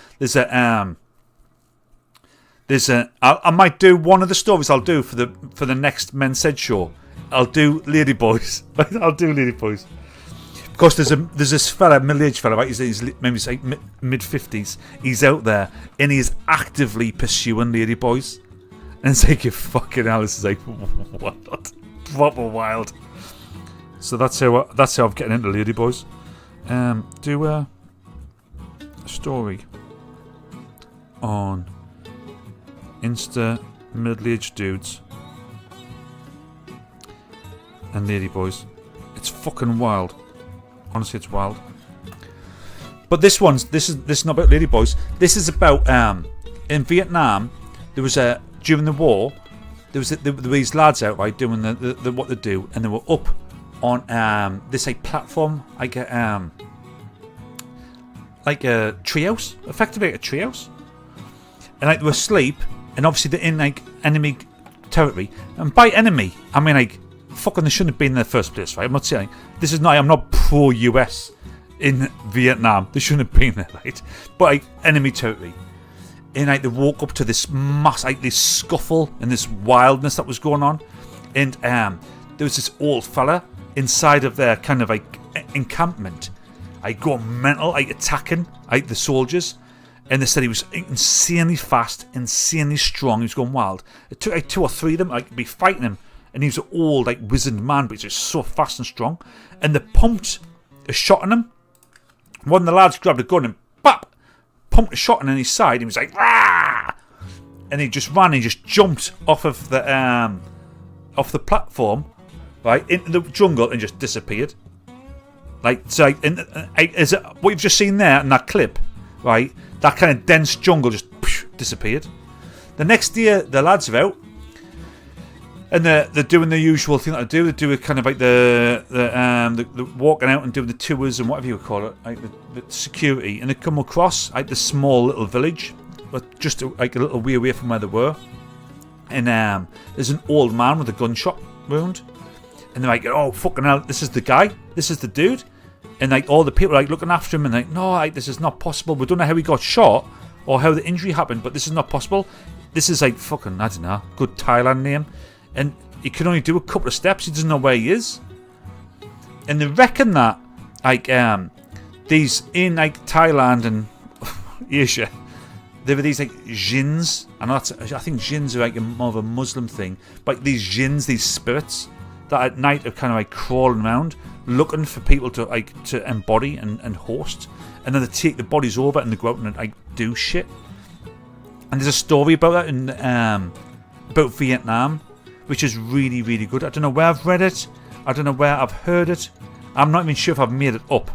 I might do one of the stories I'll do for the next Men Said show. I'll do ladyboys. I'll do ladyboys. Because there's this fella, middle-aged fella, right? He's maybe like mid-50s. He's out there and he's actively pursuing ladyboys. And it's like, you fucking hell, this is like, what? Proper wild. So that's how I'm getting into ladyboys. Do a story on Insta middle-aged dudes and ladyboys. It's fucking wild. Honestly, it's wild. But this is not about ladyboys. This is about in Vietnam. There was during the war. There were these lads out, right, doing the what they do, and they were up on this like platform, like a treehouse, effectively like a treehouse, and like they were asleep, and obviously they're in like enemy territory, and by enemy I mean like fucking they shouldn't have been in the first place, right? I'm not saying this is not. I'm not pro US in Vietnam. They shouldn't have been there, right? But like enemy territory. And like they woke up to this this scuffle and this wildness that was going on, and there was this old fella inside of their kind of like encampment, going mental, attacking the soldiers, and they said he was insanely fast, insanely strong. He was going wild. It took 2 or 3 of them to be fighting him, and he was an old wizened man, but he's just so fast and strong. And they pumped a shot on him. One of the lads grabbed a gun and bap. Pumped a shot on his side. He was like, "Rah!" And he just ran. He just jumped off of the platform, right, into the jungle and just disappeared. What you've just seen there in that clip, right? That kind of dense jungle just disappeared. The next day, the lads are out, and they're doing the usual thing that they do. They do kind of like the walking out and doing the tours and whatever you would call it, the security. And they come across the small little village, but just a little way away from where they were. And there's an old man with a gunshot wound, and they're like, "Oh fucking hell, this is the guy, this is the dude." And all the people are looking after him and "No, this is not possible. We don't know how he got shot or how the injury happened, but this is not possible. This is fucking, I don't know, good Thailand name." And he can only do a couple of steps. He doesn't know where he is. And they reckon that these in Thailand and Asia, there were these jinns. And I think jinns are more of a Muslim thing. But these jinns, these spirits that at night are kind of crawling around, looking for people to embody and host. And then they take the bodies over and they go out and do shit. And there's a story about that in about Vietnam, which is really, really good. I don't know where I've read it. I don't know where I've heard it. I'm not even sure if I've made it up.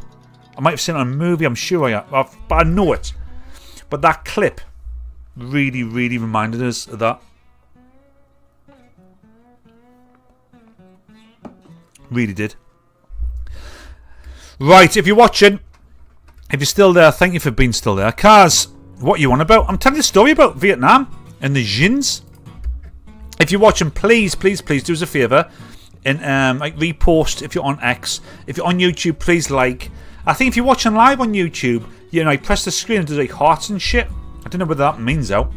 I might have seen it on a movie. I'm sure I have, but I know it. But that clip really, really reminded us of that. Really did. Right, if you're watching, if you're still there, thank you for being still there. Cars, what are you on about? I'm telling you a story about Vietnam and the Jins. If you're watching, please do us a favour and repost if you're on X. If you're on YouTube, please like. I think if you're watching live on YouTube, press the screen and do hearts and shit. I don't know what that means out,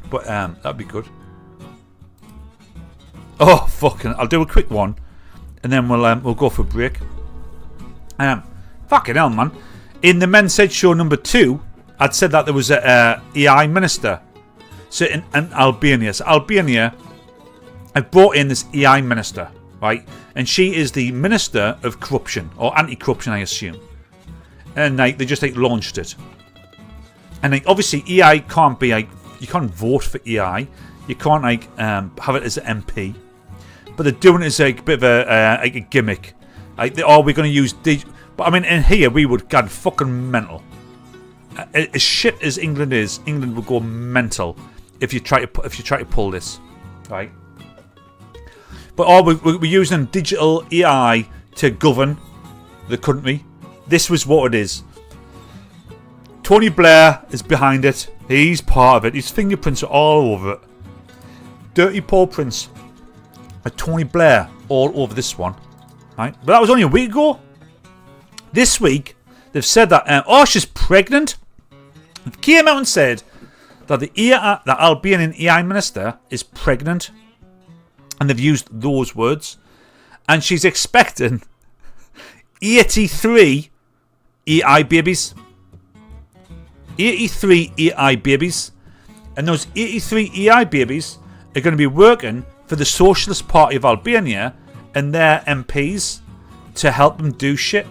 but that'd be good. Oh fucking! I'll do a quick one, and then we'll go for a break. Fucking hell, man! In the Men Said Show number 2, I'd said that there was a AI minister. So in Albania, I brought in this AI minister, right? And she is the minister of corruption, or anti-corruption, I assume. And they just launched it. And obviously AI can't be you can't vote for AI. You can't have it as an MP. But they're doing it as a bit of a gimmick. We're going to use but I mean, in here we would get fucking mental. As shit as England is, England would go mental. If you try to pull this, right? But we're using digital AI to govern the country. This was what it is. Tony Blair is behind it. He's part of it. His fingerprints are all over it. Dirty paw prints of Tony Blair all over this one, right? But that was only a week ago. This week they've said that she's pregnant. They came out and said that the Albanian AI minister is pregnant, and they've used those words, and she's expecting 83 AI babies. 83 AI babies, and those 83 AI babies are going to be working for the Socialist Party of Albania and their MPs to help them do shit.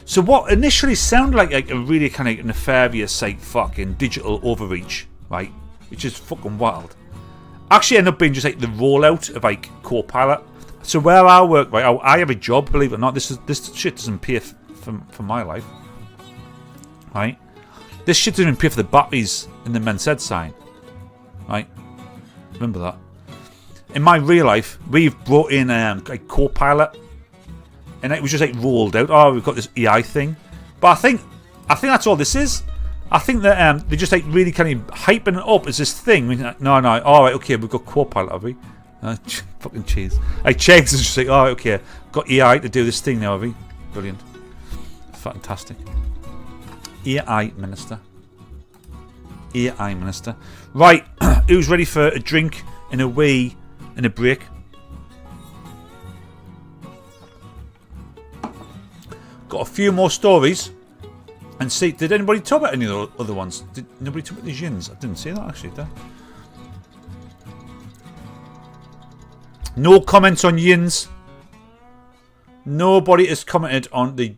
So what initially sounded like a really kind of nefarious fucking digital overreach, right, which is fucking wild, actually ended up being just the rollout of Copilot. So where I work, right, I have a job, believe it or not. This shit doesn't pay for my life. Right? This shit doesn't even pay for the batteries in the Mensaid sign. Right? Remember that. In my real life, we've brought in a co-pilot, and it was just like rolled out. Oh, we've got this AI thing, but I think that's all this is. I think that they're just like really kind of hyping it up as this thing. No, all right, okay, we've got co-pilot, have we? Fucking cheese. Like Chegs is just like, oh, okay, got AI to do this thing now, have we? Brilliant, fantastic. AI minister. AI minister. Right, who's ready for a drink and a wee and a break? Got a few more stories. And see, did anybody talk about any of the other ones? Did nobody talk about the Jins? I didn't see that actually, did I? No comments on Yins. Nobody has commented on the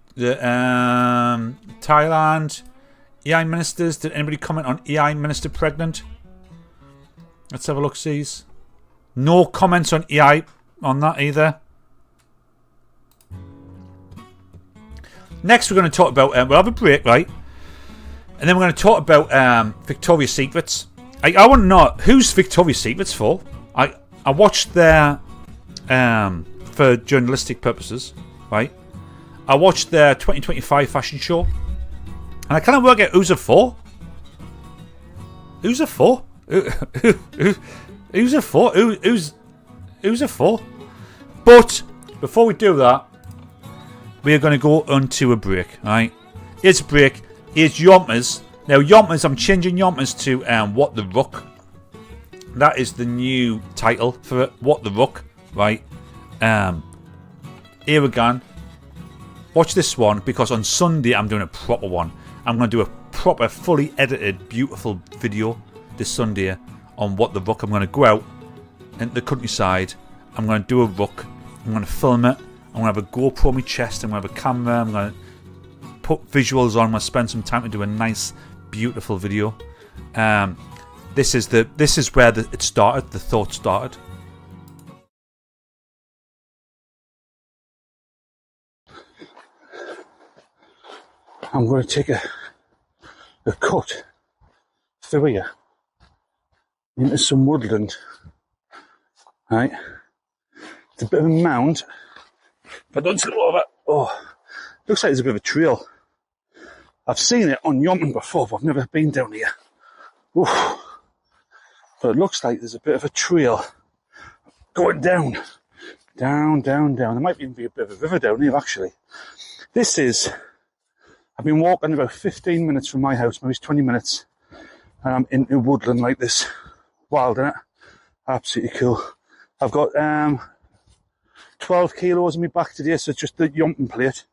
Thailand EI ministers. Did anybody comment on EI minister pregnant? Let's have a look, sees. No comments on EI on that either. Next, we're going to talk about. We'll have a break, right? And then we're going to talk about Victoria's Secrets. I want to know who's Victoria's Secrets for. I watched their for journalistic purposes, right? I watched their 2025 fashion show, and I kind of work out who's it for. Who's it for? Who's it for? Who's it for? But before we do that, we are going to go onto a break, right? Here's a break. Here's Yompers. Now, Yompers, I'm changing Yompers to What the Ruck. That is the new title for it. What the Ruck, right? Here again. Watch this one, because on Sunday I'm doing a proper one. I'm going to do a proper, fully edited, beautiful video this Sunday on What the Ruck. I'm going to go out into the countryside. I'm going to do a ruck. I'm going to film it. I'm going to have a GoPro on my chest. I'm going to have a camera. I'm going to put visuals on. I'm going to spend some time to do a nice, beautiful video. This is where it started. The thought started. I'm going to take a cut through here into some woodland. Right? It's a bit of a mound. But don't slow over. Oh, looks like there's a bit of a trail. I've seen it on Yomping before, but I've never been down here. Oof. But it looks like there's a bit of a trail going down. Down. There might even be a bit of a river down here, actually. I've been walking about 15 minutes from my house, maybe 20 minutes, and I'm into woodland like this. Wild, isn't it? Absolutely cool. I've got 12 kilos in my back today, so it's just the Yomping plate.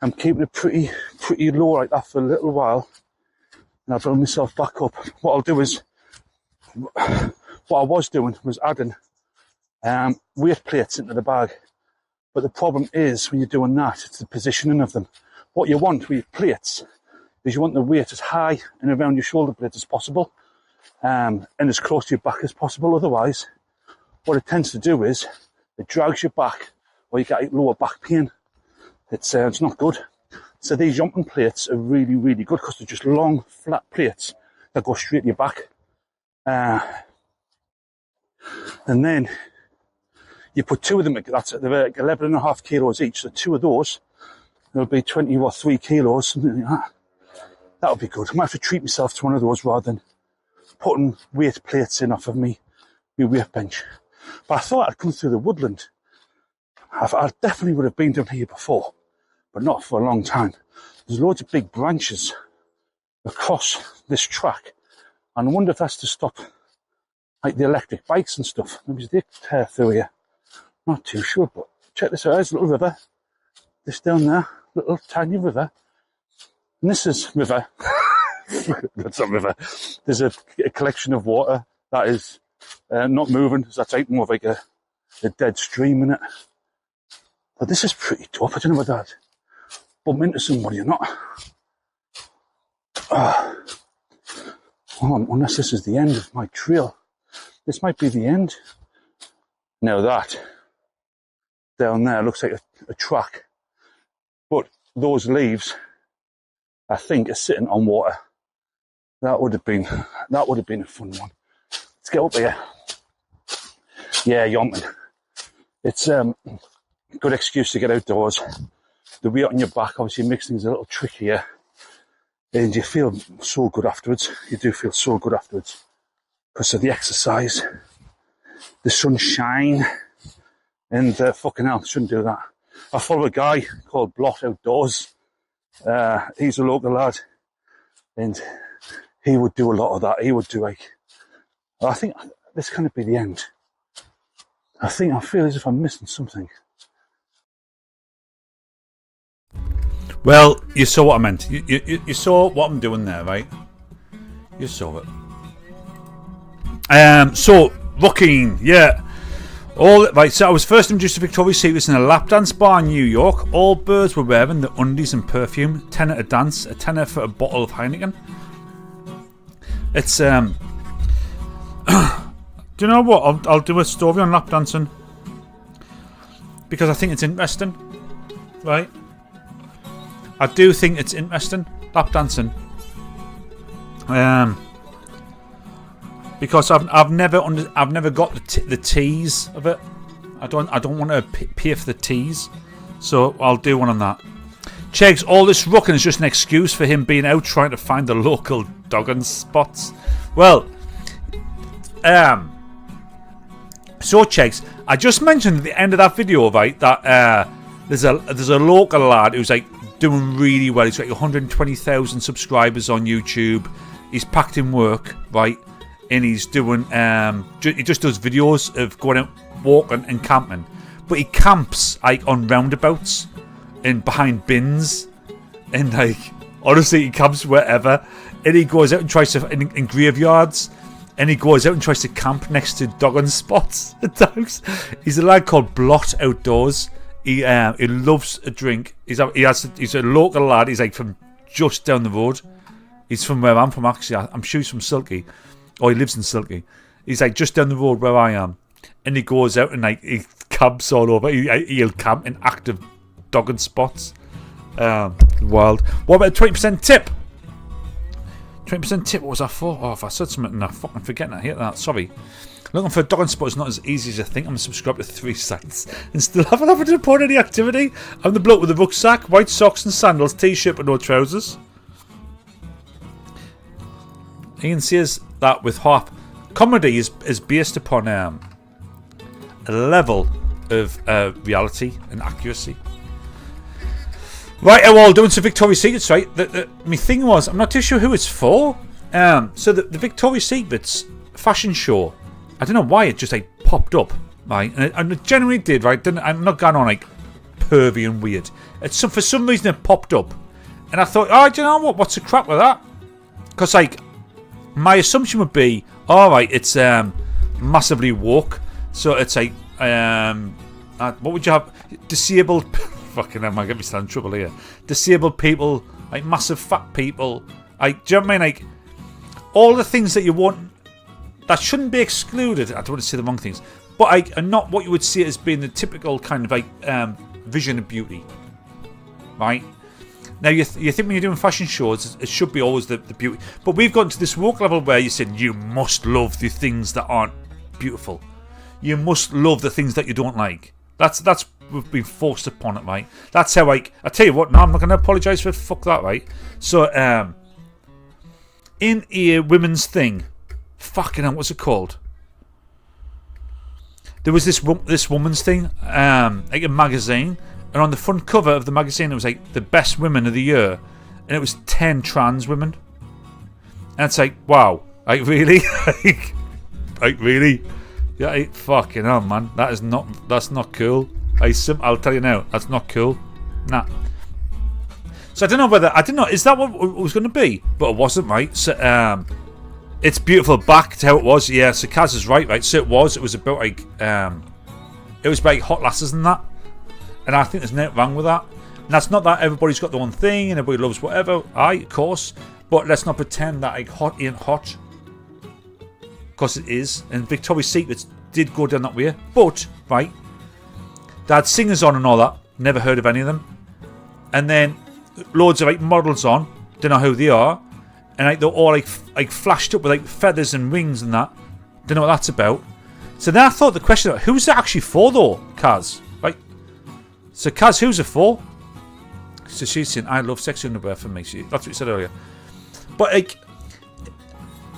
I'm keeping it pretty low like that for a little while, and I'll build myself back up. What I'll do is, what I was doing was adding weight plates into the bag. But the problem is, when you're doing that, it's the positioning of them. What you want with your plates is you want the weight as high and around your shoulder blades as possible, and as close to your back as possible. Otherwise, what it tends to do is it drags you back, or you get lower back pain. It's not good. So these Yomping plates are really, really good because they're just long, flat plates that go straight to your back. And then you put two of them, they're like 11.5 kilos each, so two of those, it'll be 23 kilos, something like that. That'll be good. I might have to treat myself to one of those rather than putting weight plates in off of me weight bench. But I thought I'd come through the woodland. I definitely would have been down here before, but not for a long time. There's loads of big branches across this track, and I wonder if that's to stop like the electric bikes and stuff. Maybe they tear through here. Not too sure, but check this out. There's a little river. This down there, little tiny river. And this is river. That's not river. There's a collection of water that is not moving. So that's like more of like a dead stream in it. But this is pretty tough. I don't know whether I'd bump into somebody or not. Unless this is the end of my trail. This might be the end. Now that down there. It looks like a track. But those leaves, I think, are sitting on water. That would have been a fun one. Let's get up here. Yeah, yomping. It's a good excuse to get outdoors. The weight on your back obviously makes things a little trickier. And you feel so good afterwards. You do feel so good afterwards. Because of the exercise, the sunshine, and fucking hell, shouldn't do that. I follow a guy called Blot Outdoors. He's a local lad. And he would do a lot of that. He would do like, I think this kind of be the end. I feel as if I'm missing something. Well, you saw what I meant. You saw what I'm doing there, right? You saw it. So looking, yeah. All right. So I was first introduced to Victoria's Secret in a lap dance bar in New York. All birds were wearing the undies and perfume. £10 a dance, £10 for a bottle of Heineken. It's do you know what? I'll do a story on lap dancing because I think it's interesting, right? I do think it's interesting, lap dancing. Because I've never got the tease of it. I don't want to pay for the tease, so I'll do one on that. Chegs, all this rucking is just an excuse for him being out trying to find the local dogging spots. Well, so Chegs, I just mentioned at the end of that video, right, that there's a local lad who's like doing really well. He's got 120,000 subscribers on YouTube. He's packed in work, right, and he's doing he just does videos of going out walking and camping, but he camps like on roundabouts and behind bins, and like honestly he camps wherever, and he goes out and tries to in graveyards, and he goes out and tries to camp next to dogging spots at times. He's a lad called Blot Outdoors. He loves a drink. He's a local lad. He's like from just down the road. He's from where I'm from actually. I'm sure he's from Silky, or he lives in Silky. He's like just down the road where I am, and he goes out and like he camps all over. He'll camp in active dogging spots. Wild. What about a 20% tip? 20% tip. What was that for? Oh, if I said something, I'm fucking forgetting. I hate that. Sorry. Looking for a dogging spot is not as easy as I think. I'm subscribed to 3 sites and still haven't had to report any activity. I'm the bloke with the rucksack, white socks and sandals, t-shirt but no trousers. Ian says that with half comedy is based upon a level of reality and accuracy. Right, well, doing some Victoria's Secrets, right? My thing was, I'm not too sure who it's for. So the Victoria's Secrets fashion show, I don't know why it just like popped up, right? And it generally did, right? I'm not going on like pervy and weird. For some reason it popped up, and I thought, oh, do you know what? What's the crap with that? Because like my assumption would be, all right, it's massively woke, so it's like what would you have? Disabled. Fucking hell, might get me still in trouble here. Disabled people, like massive fat people. Like, do you know what I mean? Like all the things that you want. That shouldn't be excluded. I don't want to say the wrong things, but are not what you would see as being the typical kind of like vision of beauty, right? Now you think when you're doing fashion shows, it should be always the beauty, but we've gotten to this woke level where you said you must love the things that aren't beautiful. You must love the things that you don't like. That's we've been forced upon it, right? That's how I tell you what. No, I'm not going to apologise for it. Fuck that, right? So in a women's thing. Fucking hell, what's it called? There was this woman's thing, like a magazine, and on the front cover of the magazine it was like the best women of the year, and it was 10 trans women, and it's like, wow, like really, like really, yeah, like, fucking hell, man, that's not cool. I'll tell you now, that's not cool, nah. So I don't know, is that what it was going to be? But it wasn't, right? So it's beautiful back to how it was. Yeah, so Kaz is right. So it was about like it was about hot lasses and that, and I think there's nothing wrong with that. And that's not that everybody's got their own thing and everybody loves whatever. Of course, but let's not pretend that like hot ain't hot, because it is. And Victoria's Secrets did go down that way, but right, They had singers on and all that. Never heard of any of them. And then loads of like models on. Don't know who they are. And like they're all like flashed up with like feathers and wings and that. Don't know what that's about. So then I thought the question, who's it actually for though, Kaz? Right. So Kaz, who's it for? So she's saying, I love sexy underwear for me. That's what you said earlier. But like,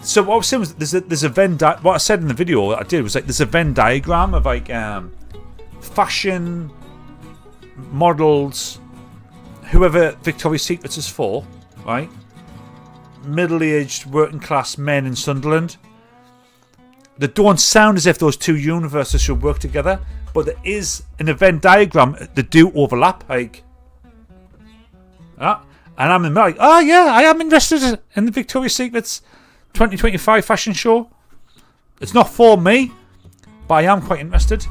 so what I was saying was there's a Venn what I said in the video that I did was like there's a Venn diagram of like fashion models, whoever Victoria's Secret is for, right? Middle-aged working class men in Sunderland. They don't sound as if those two universes should work together, but there is in a Venn diagram that do overlap, like. And I'm like, oh yeah, I am interested in the Victoria's Secret's 2025 fashion show. It's not for me, but I am quite interested.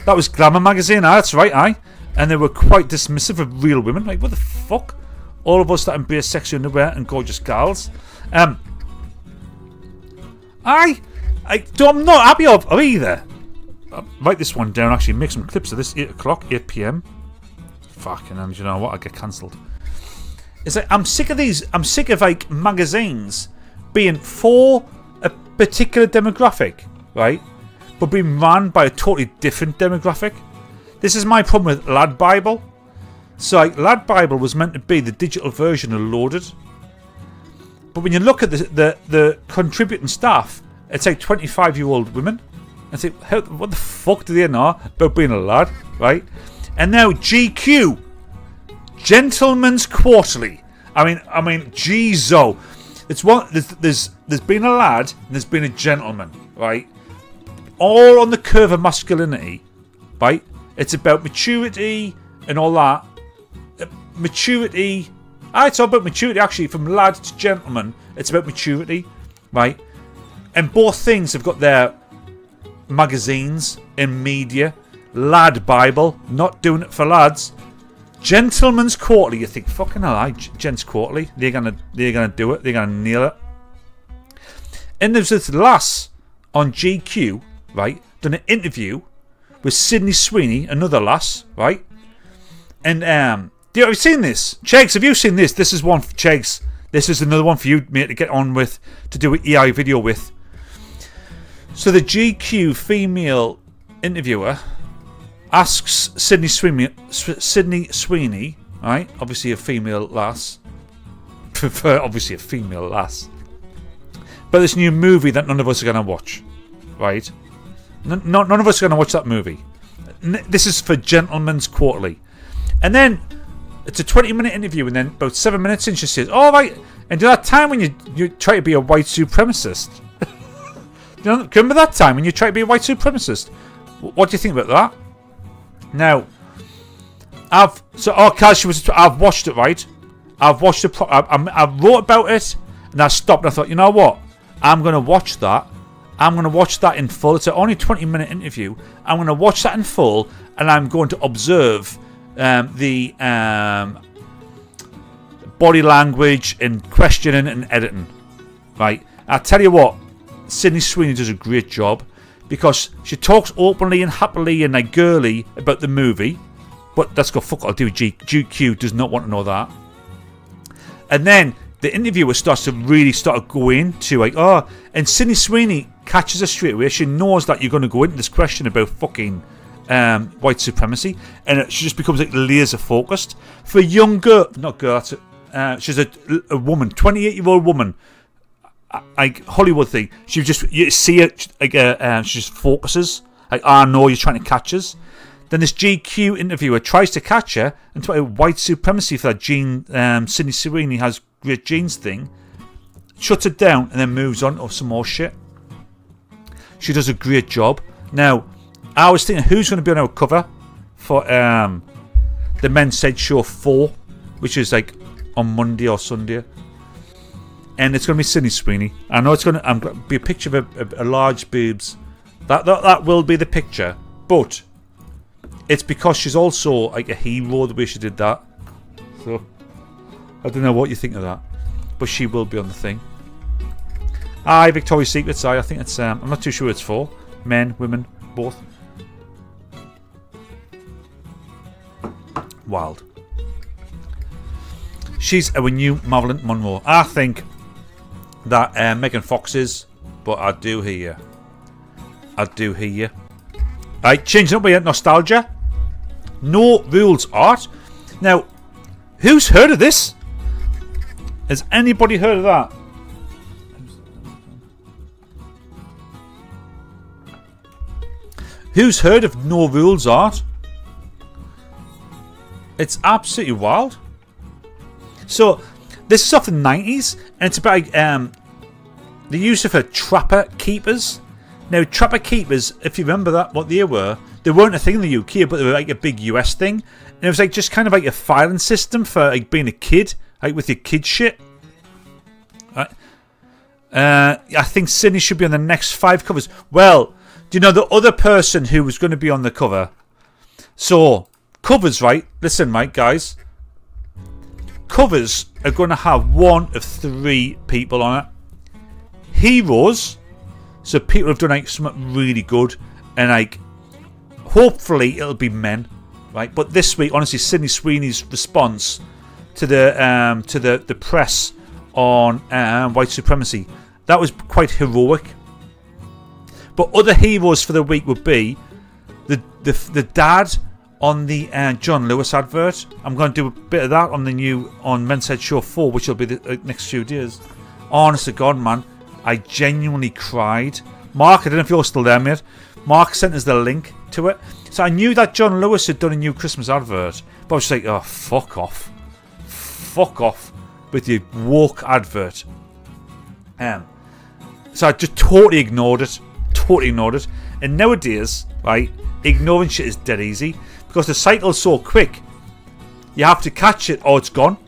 That was Glamour magazine, that's right, and they were quite dismissive of real women. Like, what the fuck? All of us that embrace sexy underwear and gorgeous gals. I'm not happy of either. I'll write this one down, actually, make some clips of this. 8 o'clock, 8 p.m. Fucking hell, you know what? I'll get cancelled. It's like, I'm sick of these. I'm sick of like magazines being for a particular demographic, right? But being run by a totally different demographic. This is my problem with Lad Bible. So like, Lad Bible was meant to be the digital version of Loaded. But when you look at the contributing staff, it's like 25-year-old women. And say, what the fuck do they know about being a lad, right? And now GQ. Gentleman's Quarterly. I mean, Jeezo. It's one. There's been a lad and there's been a gentleman, right? All on the curve of masculinity, right? It's about maturity and all that. Maturity. It's all about maturity. Actually, from lad to gentleman, it's about maturity, right? And both things have got their magazines and media. Lad Bible, not doing it for lads. Gentleman's Quarterly, you think, fucking hell, Gents Quarterly, they're gonna do it, they're gonna nail it. And there's this lass on GQ, right, done an interview with Sydney Sweeney, another lass, right? And have you seen this? Chegs, have you seen this? This is one for Chegs. This is another one for you, mate, to get on with, to do an EI video with. So the GQ female interviewer asks Sydney Sweeney, right? Obviously a female lass. Obviously a female lass. But this new movie that none of us are going to watch, right? None of us are going to watch that movie. This is for Gentleman's Quarterly. And then it's a 20-minute interview, and then about 7 minutes in she says, oh, right, and do that time when you try to be a white supremacist? Do you remember that time when you try to be a white supremacist? What do you think about that? Now, I've watched it, right? I've watched it. I wrote about it, and I stopped. And I thought, you know what? I'm going to watch that. I'm going to watch that in full. It's only a 20-minute interview. I'm going to watch that in full, and I'm going to observe the body language and questioning and editing. Right? I tell you what, Sydney Sweeney does a great job. Because she talks openly and happily and like girly about the movie. But that's got fuck all to do with GQ does not want to know that. And then the interviewer starts to really start to go into like, oh, and Sydney Sweeney catches her straight away. She knows that you're going to go into this question about fucking white supremacy. And she just becomes like laser focused. For a young girl, not girl, she's a woman, 28-year-old woman. Like Hollywood thing, you see it like she just focuses. Like, oh no, you're trying to catch us. Then this GQ interviewer tries to catch her and talk about white supremacy for that Sydney Sweeney has great genes thing. Shuts it down and then moves on to some more shit. She does a great job. Now, I was thinking who's going to be on our cover for the Men's Said Show 4, which is like on Monday or Sunday. And it's going to be Sydney Sweeney. I know it's going to be a picture of a large boobs. That will be the picture. But it's because she's also like a hero the way she did that. So I don't know what you think of that. But she will be on the thing. Victoria's Secret. I think it's I'm not too sure it's for men, women, both. Wild. She's our new Marilyn Monroe. I think that Megan Fox is, but I do hear you. I do hear you. Right, changing up here, nostalgia. No rules art. Now, who's heard of this? Has anybody heard of that? Who's heard of no rules art? It's absolutely wild. So, this is off the 90s, and it's about the use of trapper keepers. Now, trapper keepers, if you remember that, what they weren't a thing in the UK, but they were like a big US thing. And it was like just kind of like a filing system for like being a kid, like with your kid shit. Right. I think Sydney should be on the next 5 covers. Well, do you know the other person who was going to be on the cover? So, covers, right? Listen, right, guys. Covers are going to have one of 3 people on it. Heroes. So people have done like something really good, and like hopefully it'll be men, right? But this week, honestly, Sydney Sweeney's response to the press on white supremacy, that was quite heroic. But other heroes for the week would be the dad on the John Lewis advert. I'm going to do a bit of that on Men's Head Show 4, which will be the next few days. Honest to God, man. I genuinely cried. Mark, I don't know if you're still there, mate. Mark sent us the link to it. So I knew that John Lewis had done a new Christmas advert. But I was like, oh, fuck off. Fuck off with your woke advert. So I just totally ignored it. Totally ignored it. And nowadays, right, ignoring shit is dead easy. Because the cycle's so quick. You have to catch it or it's gone.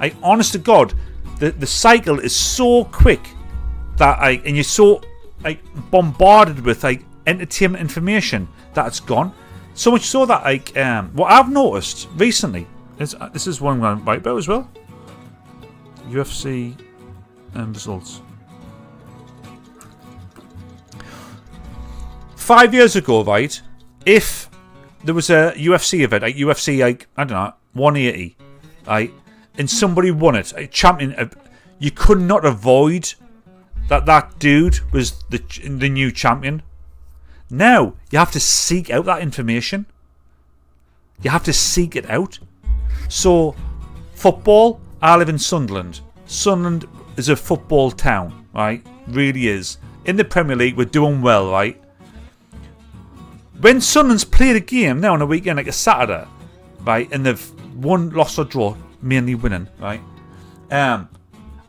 Like, honest to God, the cycle is so quick that and you're so bombarded with entertainment information that it's gone. So much so that what I've noticed recently is this is one I'm going to write about as well. UFC results. 5 years ago, right? If there was a UFC event, like UFC, I don't know, 180, right, and somebody won it, a champion, you could not avoid that dude was the new champion. Now you have to seek out that information. You have to seek it out. So, football. I live in Sunderland. Sunderland is a football town, right? Really is. In the Premier League, we're doing well, right? When Sunderland's played a game now on a weekend, like a Saturday, right, and they've won, lost or draw, mainly winning, right? I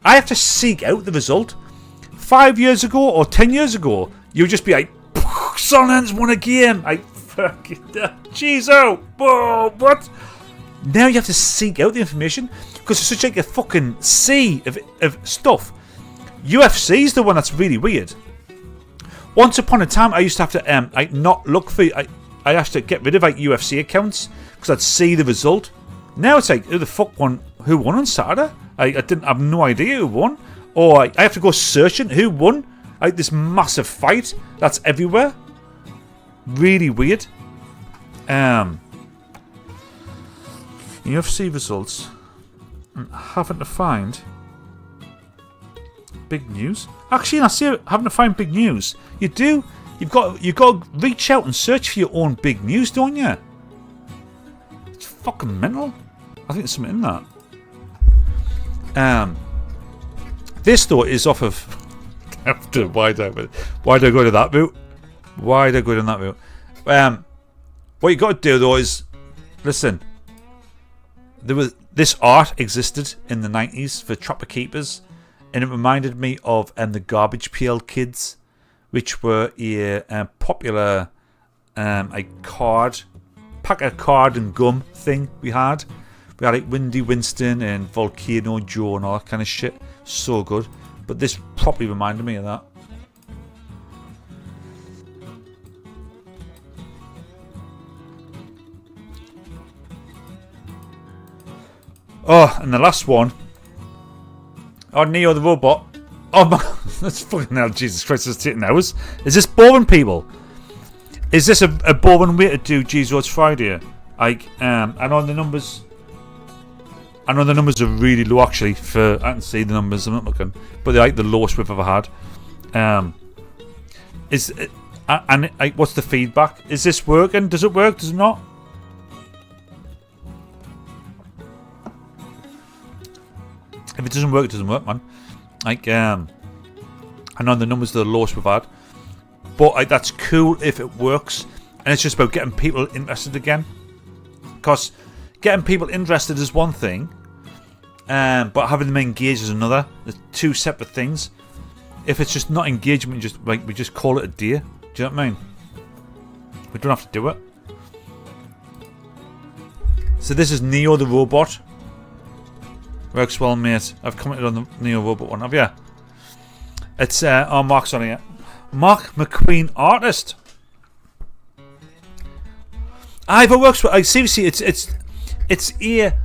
have to seek out the result. 5 years ago or 10 years ago, you'd just be like, Sunderland's won a game. Like, fucking Jeezo. Whoa, what? Now you have to seek out the information because it's such like a fucking sea of stuff. UFC's the one that's really weird. Once upon a time, I used to have to not look for. I have to get rid of UFC accounts because I'd see the result. Now it's like, who the fuck won? Who won on Saturday? I have no idea who won. Or I have to go searching who won this massive fight that's everywhere. Really weird. UFC results. I'm having to find big news. Actually, I see having to find big news. You do. You've got to reach out and search for your own big news, don't you? It's fucking mental. I think there's something in that. This though is off of. Why do I go to that route? Why do I go down that route? What you got to do though is listen. This art existed in the 90s for trapper keepers, and it reminded me of the Garbage Pail Kids, which were a popular pack of card and gum thing we had. We had like Windy Winston and Volcano Joe and all that kind of shit. So good. But this properly reminded me of that. Oh, and the last one. Oh, Neo the robot. Oh my, that's fucking hell, Jesus Christ, it's taking hours. Is this boring, people? Is this a boring way to do Jeezo It's Friday? Like, I know the numbers. I know the numbers are really low actually. For I can see the numbers. I'm not looking, but they're like the lowest we've ever had. What's the feedback? Is this working? Does it work? Does it not? If it doesn't work, it doesn't work, man. Like, I know the numbers are the lowest we've had, but like, that's cool if it works, and it's just about getting people interested again. Because getting people interested is one thing, but having them engaged is another. There's two separate things. If it's just not engagement, we just call it a day. Do you know what I mean? We don't have to do it. So this is Neo the robot. Works well, mate. I've commented on the Neo robot one, have you? It's Mark's on here. Mark McQueen, artist. If it works well, like, seriously, it's here.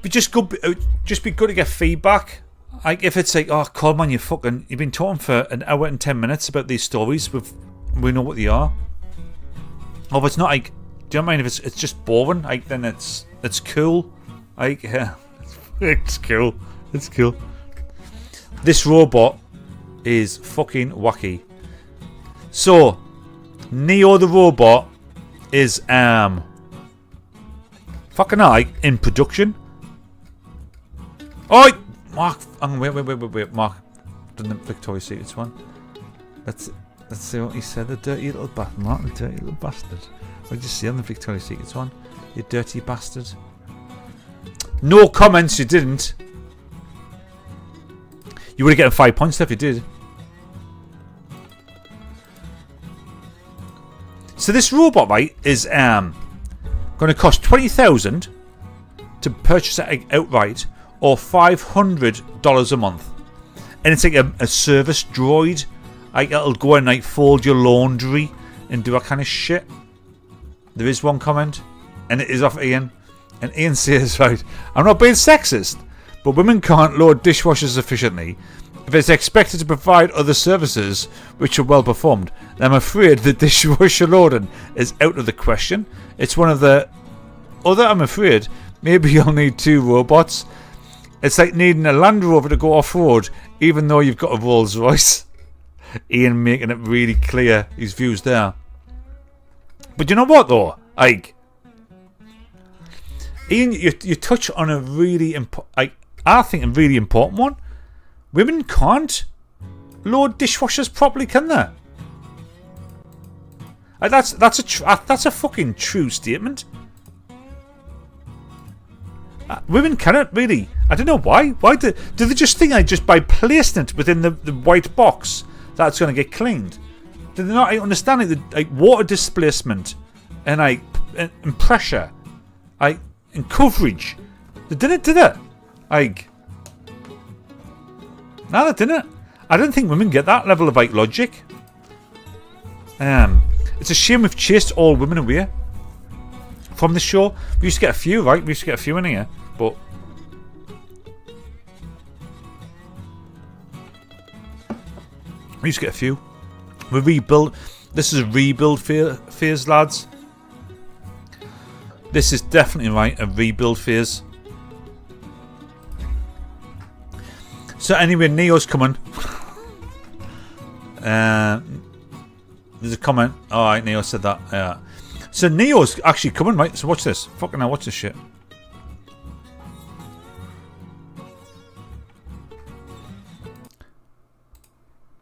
But just be good to get feedback. Like, if it's like, oh, Coleman, you've been talking for an hour and 10 minutes about these stories. We know what they are. Or if it's not, like, do you know what I mean? If it's just boring, like, then it's cool. Like, yeah, it's cool. It's cool. This robot is fucking wacky. So, Neo the robot is fucking like in production. Oh, Mark, wait, Mark, done the Victoria's Secret one. Let's see what he said. The dirty little bastard, Mark, the dirty little bastard. What did you see on the Victoria's Secret one? You dirty bastard. No comments. You didn't. You would have gotten 5 points if you did. So this robot, right, is going to cost $20,000 to purchase it outright, or $500 a month, and it's like a service droid. Like, it'll go and like fold your laundry and do that kind of shit. There is one comment, and it is off Ian, and Ian says, right, I'm not being sexist, but women can't load dishwashers efficiently. If it's expected to provide other services which are well performed, then I'm afraid the dishwasher loading is out of the question. It's one of the other, I'm afraid, maybe you'll need two robots. It's like needing a Land Rover to go off-road, even though you've got a Rolls Royce. Ian making it really clear, his views there. But you know what, though? Like, Ian, you touch on a really I think a really important one. Women can't load dishwashers properly, can they? Like, that's a fucking true statement. Women cannot really. I don't know why. Why do they just think, like, just by placing it within the white box that's going to get cleaned? Do they not understand like water displacement and like and pressure, like, and coverage? They didn't do that. Like, no, they didn't. I don't think women get that level of like logic. It's a shame we've chased all women away from the show. We used to get a few, right? We used to get a few in here, but we used to get a few. We rebuild. This is a rebuild phase, lads. This is definitely right, a rebuild phase. So anyway, Neo's coming. There's a comment. Alright, Neo said that. Yeah. So Neo's actually coming, right? So watch this. Fucking hell, watch this shit.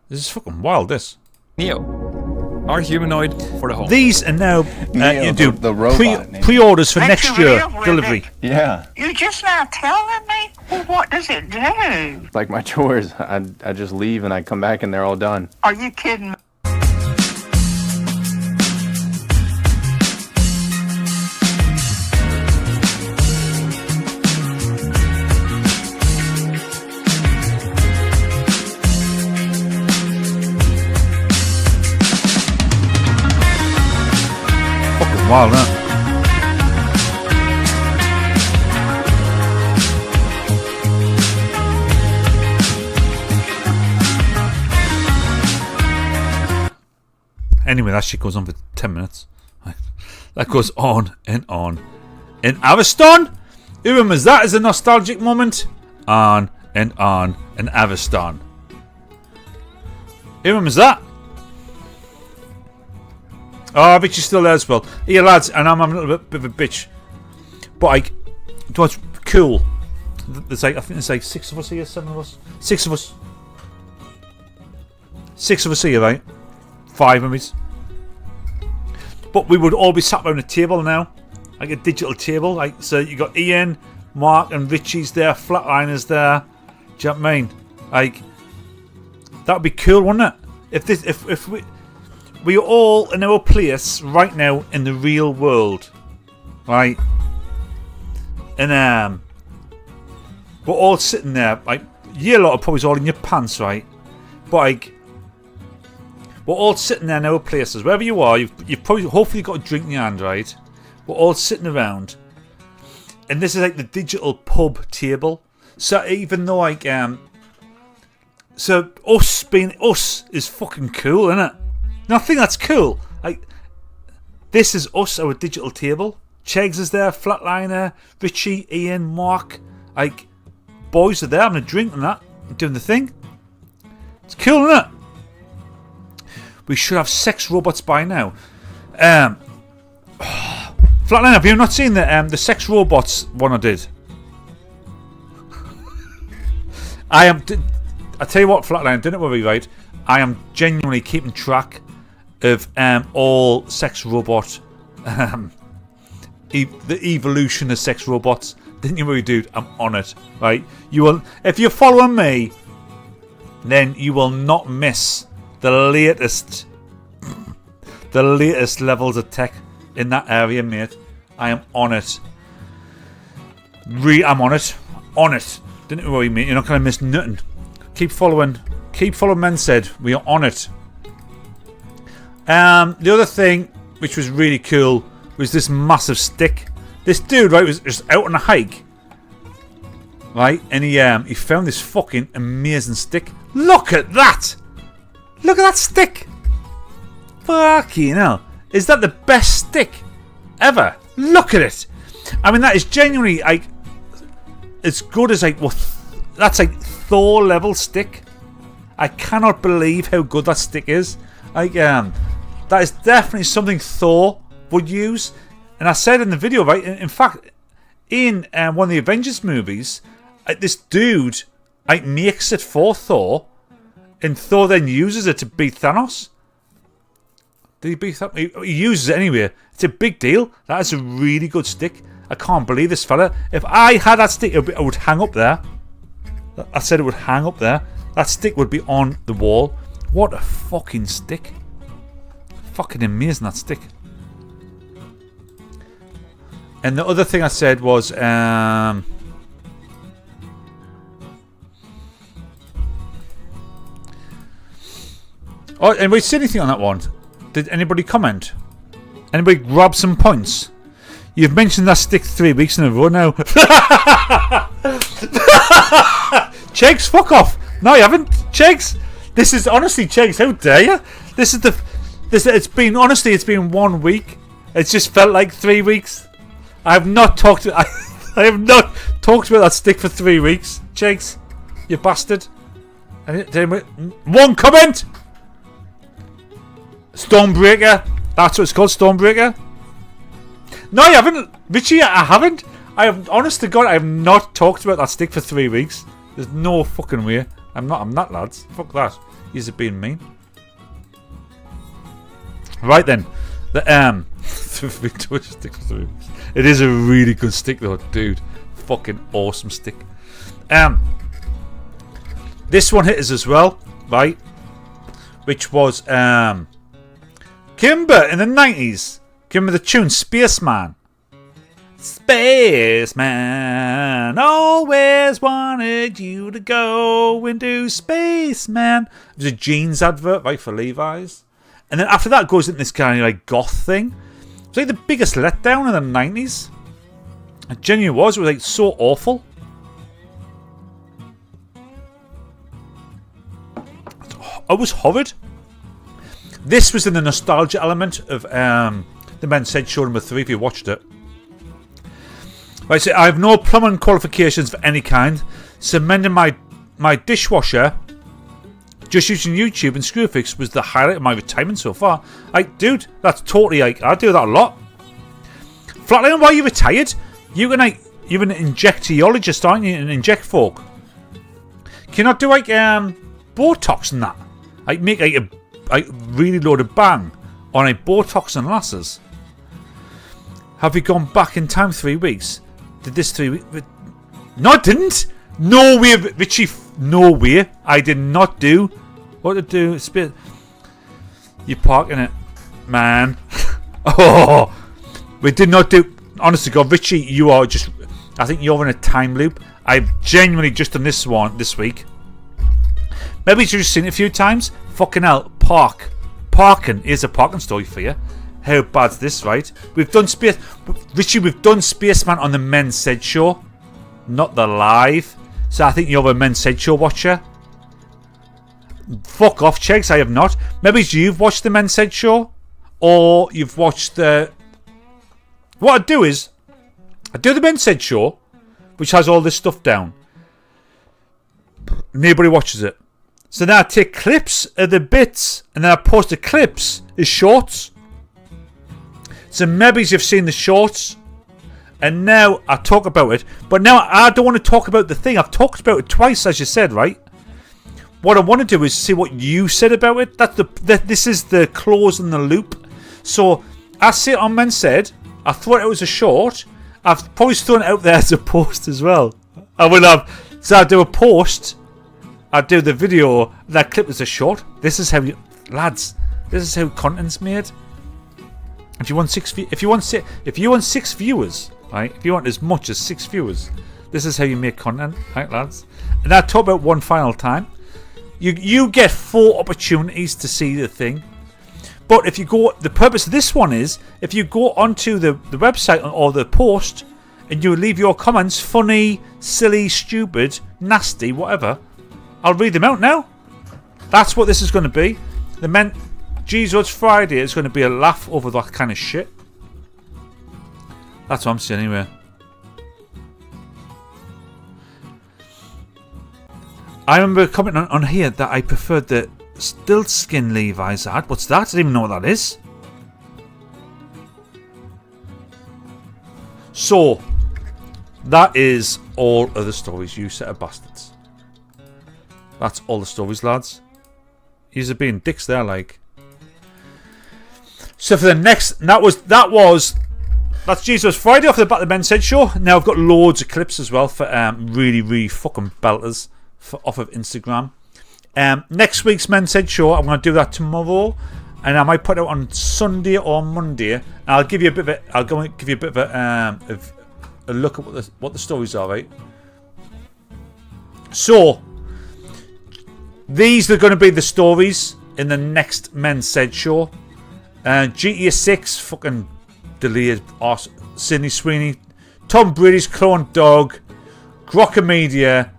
This is fucking wild, this. Neo, our humanoid for the home. These are now Neo, the robot. pre-orders for next year delivery. Yeah. You're just not telling me? Well, what does it do? Like my chores. I just leave and I come back and they're all done. Are you kidding me? Wild, huh? Anyway, that shit goes on for 10 minutes. That goes on and on. In Aveston, who remembers that as a nostalgic moment? On and on in Aveston. Who remembers that? Oh, Richie's still there as well. Yeah, lads, and I'm a little bit of a bitch. But like, what's cool? There's like, I think there's like 6 of us here, 7 of us, 6 of us. 6 of us here, right? 5 of us. But we would all be sat around a table now, like a digital table. Like, so you got Ian, Mark, and Richie's there. Flatliner's there. Do you know what I mean? Like, that would be cool, wouldn't it? If we are all in our place right now in the real world, right? And we're all sitting there, like, you lot are probably all in your pants, right? But like, we're all sitting there in our places, wherever you are. You've probably, hopefully, got a drink in your hand, right? We're all sitting around, and this is like the digital pub table. So even though like so us being us is fucking cool, isn't it? And I think that's cool. Like, this is us, our digital table. Chegs is there, Flatliner, Richie, Ian, Mark. Like, boys are there having a drink and that, and doing the thing. It's cool, isn't it? We should have sex robots by now. Flatliner, have you not seen the sex robots one I did? I tell you what, Flatliner, didn't worry, right? I am genuinely keeping track of all sex robot, the evolution of sex robots. Didn't you worry, dude? I'm on it, right? You will, if you're following me, then you will not miss the latest levels of tech in that area, mate. I am on it. I'm on it. On it. Didn't worry, mate. You're not going to miss nothing. Keep following. Keep following Men Said. We are on it. The other thing, which was really cool, was this massive stick. This dude, right, was just out on a hike, right, and he found this fucking amazing stick. Look at that! Look at that stick! Fucking hell. Is that the best stick ever? Look at it! I mean, that is genuinely, like, as good as, like, what? That's like Thor level stick. I cannot believe how good that stick is. Like, that is definitely something Thor would use. And I said in the video, right, in fact, in one of the Avengers movies, this dude, like, makes it for Thor, and Thor then uses it to beat Thanos. Did he beat Thanos? He uses it anyway. It's a big deal. That is a really good stick. I can't believe this fella. If I had that stick, it would hang up there. I said it would hang up there. That stick would be on the wall. What a fucking stick. Fucking amazing, that stick. And the other thing I said was, oh, anybody see anything on that one? Did anybody comment? Anybody grab some points? You've mentioned that stick 3 weeks in a row now. Chegs, fuck off. No, you haven't. Chegs, this is honestly, Chegs, how dare you? It's been 1 week. It's just felt like 3 weeks. I have not talked about that stick for 3 weeks. Chegs, you bastard. One comment. Stormbreaker. That's what it's called, Stormbreaker. No, you haven't, Richie. I haven't. I have, honest to God, I have not talked about that stick for 3 weeks. There's no fucking way. I'm not, lads. Fuck that. You're being mean. Right then, the stick for 3 weeks. It is a really good stick though, dude. Fucking awesome stick. This one hit us as well, right? Which was Kimber in the 90s. Kimber the tune Spaceman. Spaceman, always wanted you to go into Spaceman. It was a jeans advert, right, for Levi's. And then after that it goes into this kind of like goth thing. It's like the biggest letdown in the 90s. It genuinely was. It was like so awful. It was horrid. This was in the nostalgia element of The Men Said Show number 3 if you watched it. Right, so I have no plumbing qualifications for any kind. So mending my dishwasher just using YouTube and Screwfix was the highlight of my retirement so far. Like, dude, that's totally like, I do that a lot. Flatline, why are you retired? You're an injectiologist, aren't you? And inject folk. Can you not do like Botox and that? Like make like a really loaded bang on a Botox and lasses. Have you gone back in time 3 weeks? Did this 3 weeks? No, I didn't. No way, Richie. No way. I did not do. What to do? You're parking it, man. Oh, we did not do. Honest to God, Richie, you are just. I think you're in a time loop. I've genuinely just done this one this week. Maybe you've just seen it a few times. Fucking hell, parking is a parking story for you. How bad's this, right? We've done Richie, we've done Spaceman on the Men Said Show, not the live. So I think you're a Men Said Show watcher. Fuck off, Chegs. I have not. Maybe you've watched the Men Said Show, or you've watched the. What I do is, I do the Men Said Show, which has all this stuff down. Nobody watches it. So then I take clips of the bits, and then I post the clips as shorts. So maybe you've seen the shorts, and now I talk about it. But now I don't want to talk about the thing. I've talked about it twice, as you said, right? What I want to do is see what you said about it. This is the close in the loop. So I see it on Men Said. I thought it was a short. I've probably thrown it out there as a post as well. I will have. So I do a post. I do the video. That clip is a short. This is how you, lads. This is how content's made. If you want six viewers, right? If you want as much as 6 viewers, this is how you make content, right, lads? And I talk about one final time. You get 4 opportunities to see the thing. But if you go, the purpose of this one is, if you go onto the website or the post and you leave your comments, funny, silly, stupid, nasty, whatever, I'll read them out now. That's what this is going to be. Jeezo's Friday is going to be a laugh over that kind of shit. That's what I'm saying anyway. I remember commenting on here that I preferred the stilt skin Levi's I had. What's that? I don't even know what that is. So, that is all of the stories, you set of bastards. That's all the stories, lads. You're being dicks there, like. So for the next, that's Jeezo's Friday off the back of the Men Said Show. Now I've got loads of clips as well for really, really fucking belters off of Instagram. Next week's Men Said Show, I'm going to do that tomorrow, and I might put it out on Sunday or Monday. And I'll give you a bit of a look at what the stories are, right? So these are going to be the stories in the next Men Said Show. GTA 6 fucking delayed. Sydney Sweeney, Tom Brady's clone dog, Grokka Media.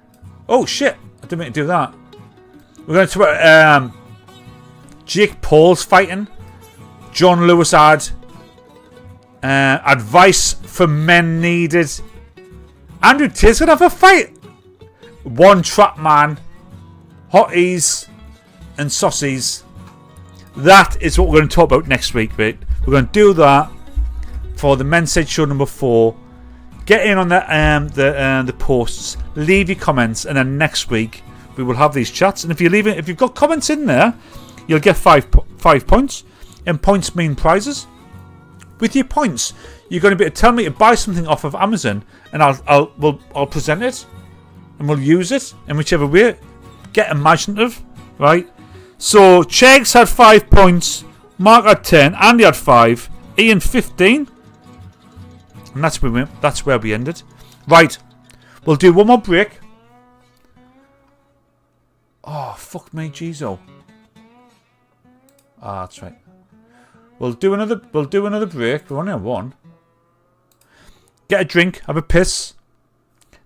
Oh shit! I didn't mean to do that. We're going to talk Jake Paul's fighting. John Lewis ad. Advice for men needed. Andrew Tate's gonna have a fight. One Trap Man, Hotties, and Saucies. That is what we're going to talk about next week, mate. We're going to do that for the Men Said Show number 4. Get in on the posts, leave your comments, and then next week we will have these chats. And if you've got comments in there, you'll get 5 points, and points mean prizes. With your points, you're going to be able to tell me to buy something off of Amazon, and I'll present it, and we'll use it in whichever way. Get imaginative, right? So Chegs had 5 points, Mark had 10, Andy had 5, Ian 15, and that's where we ended. Right, we'll do one more break. Oh fuck me, Jeezo. That's right. We'll do another break. We're only on 1. Get a drink, have a piss.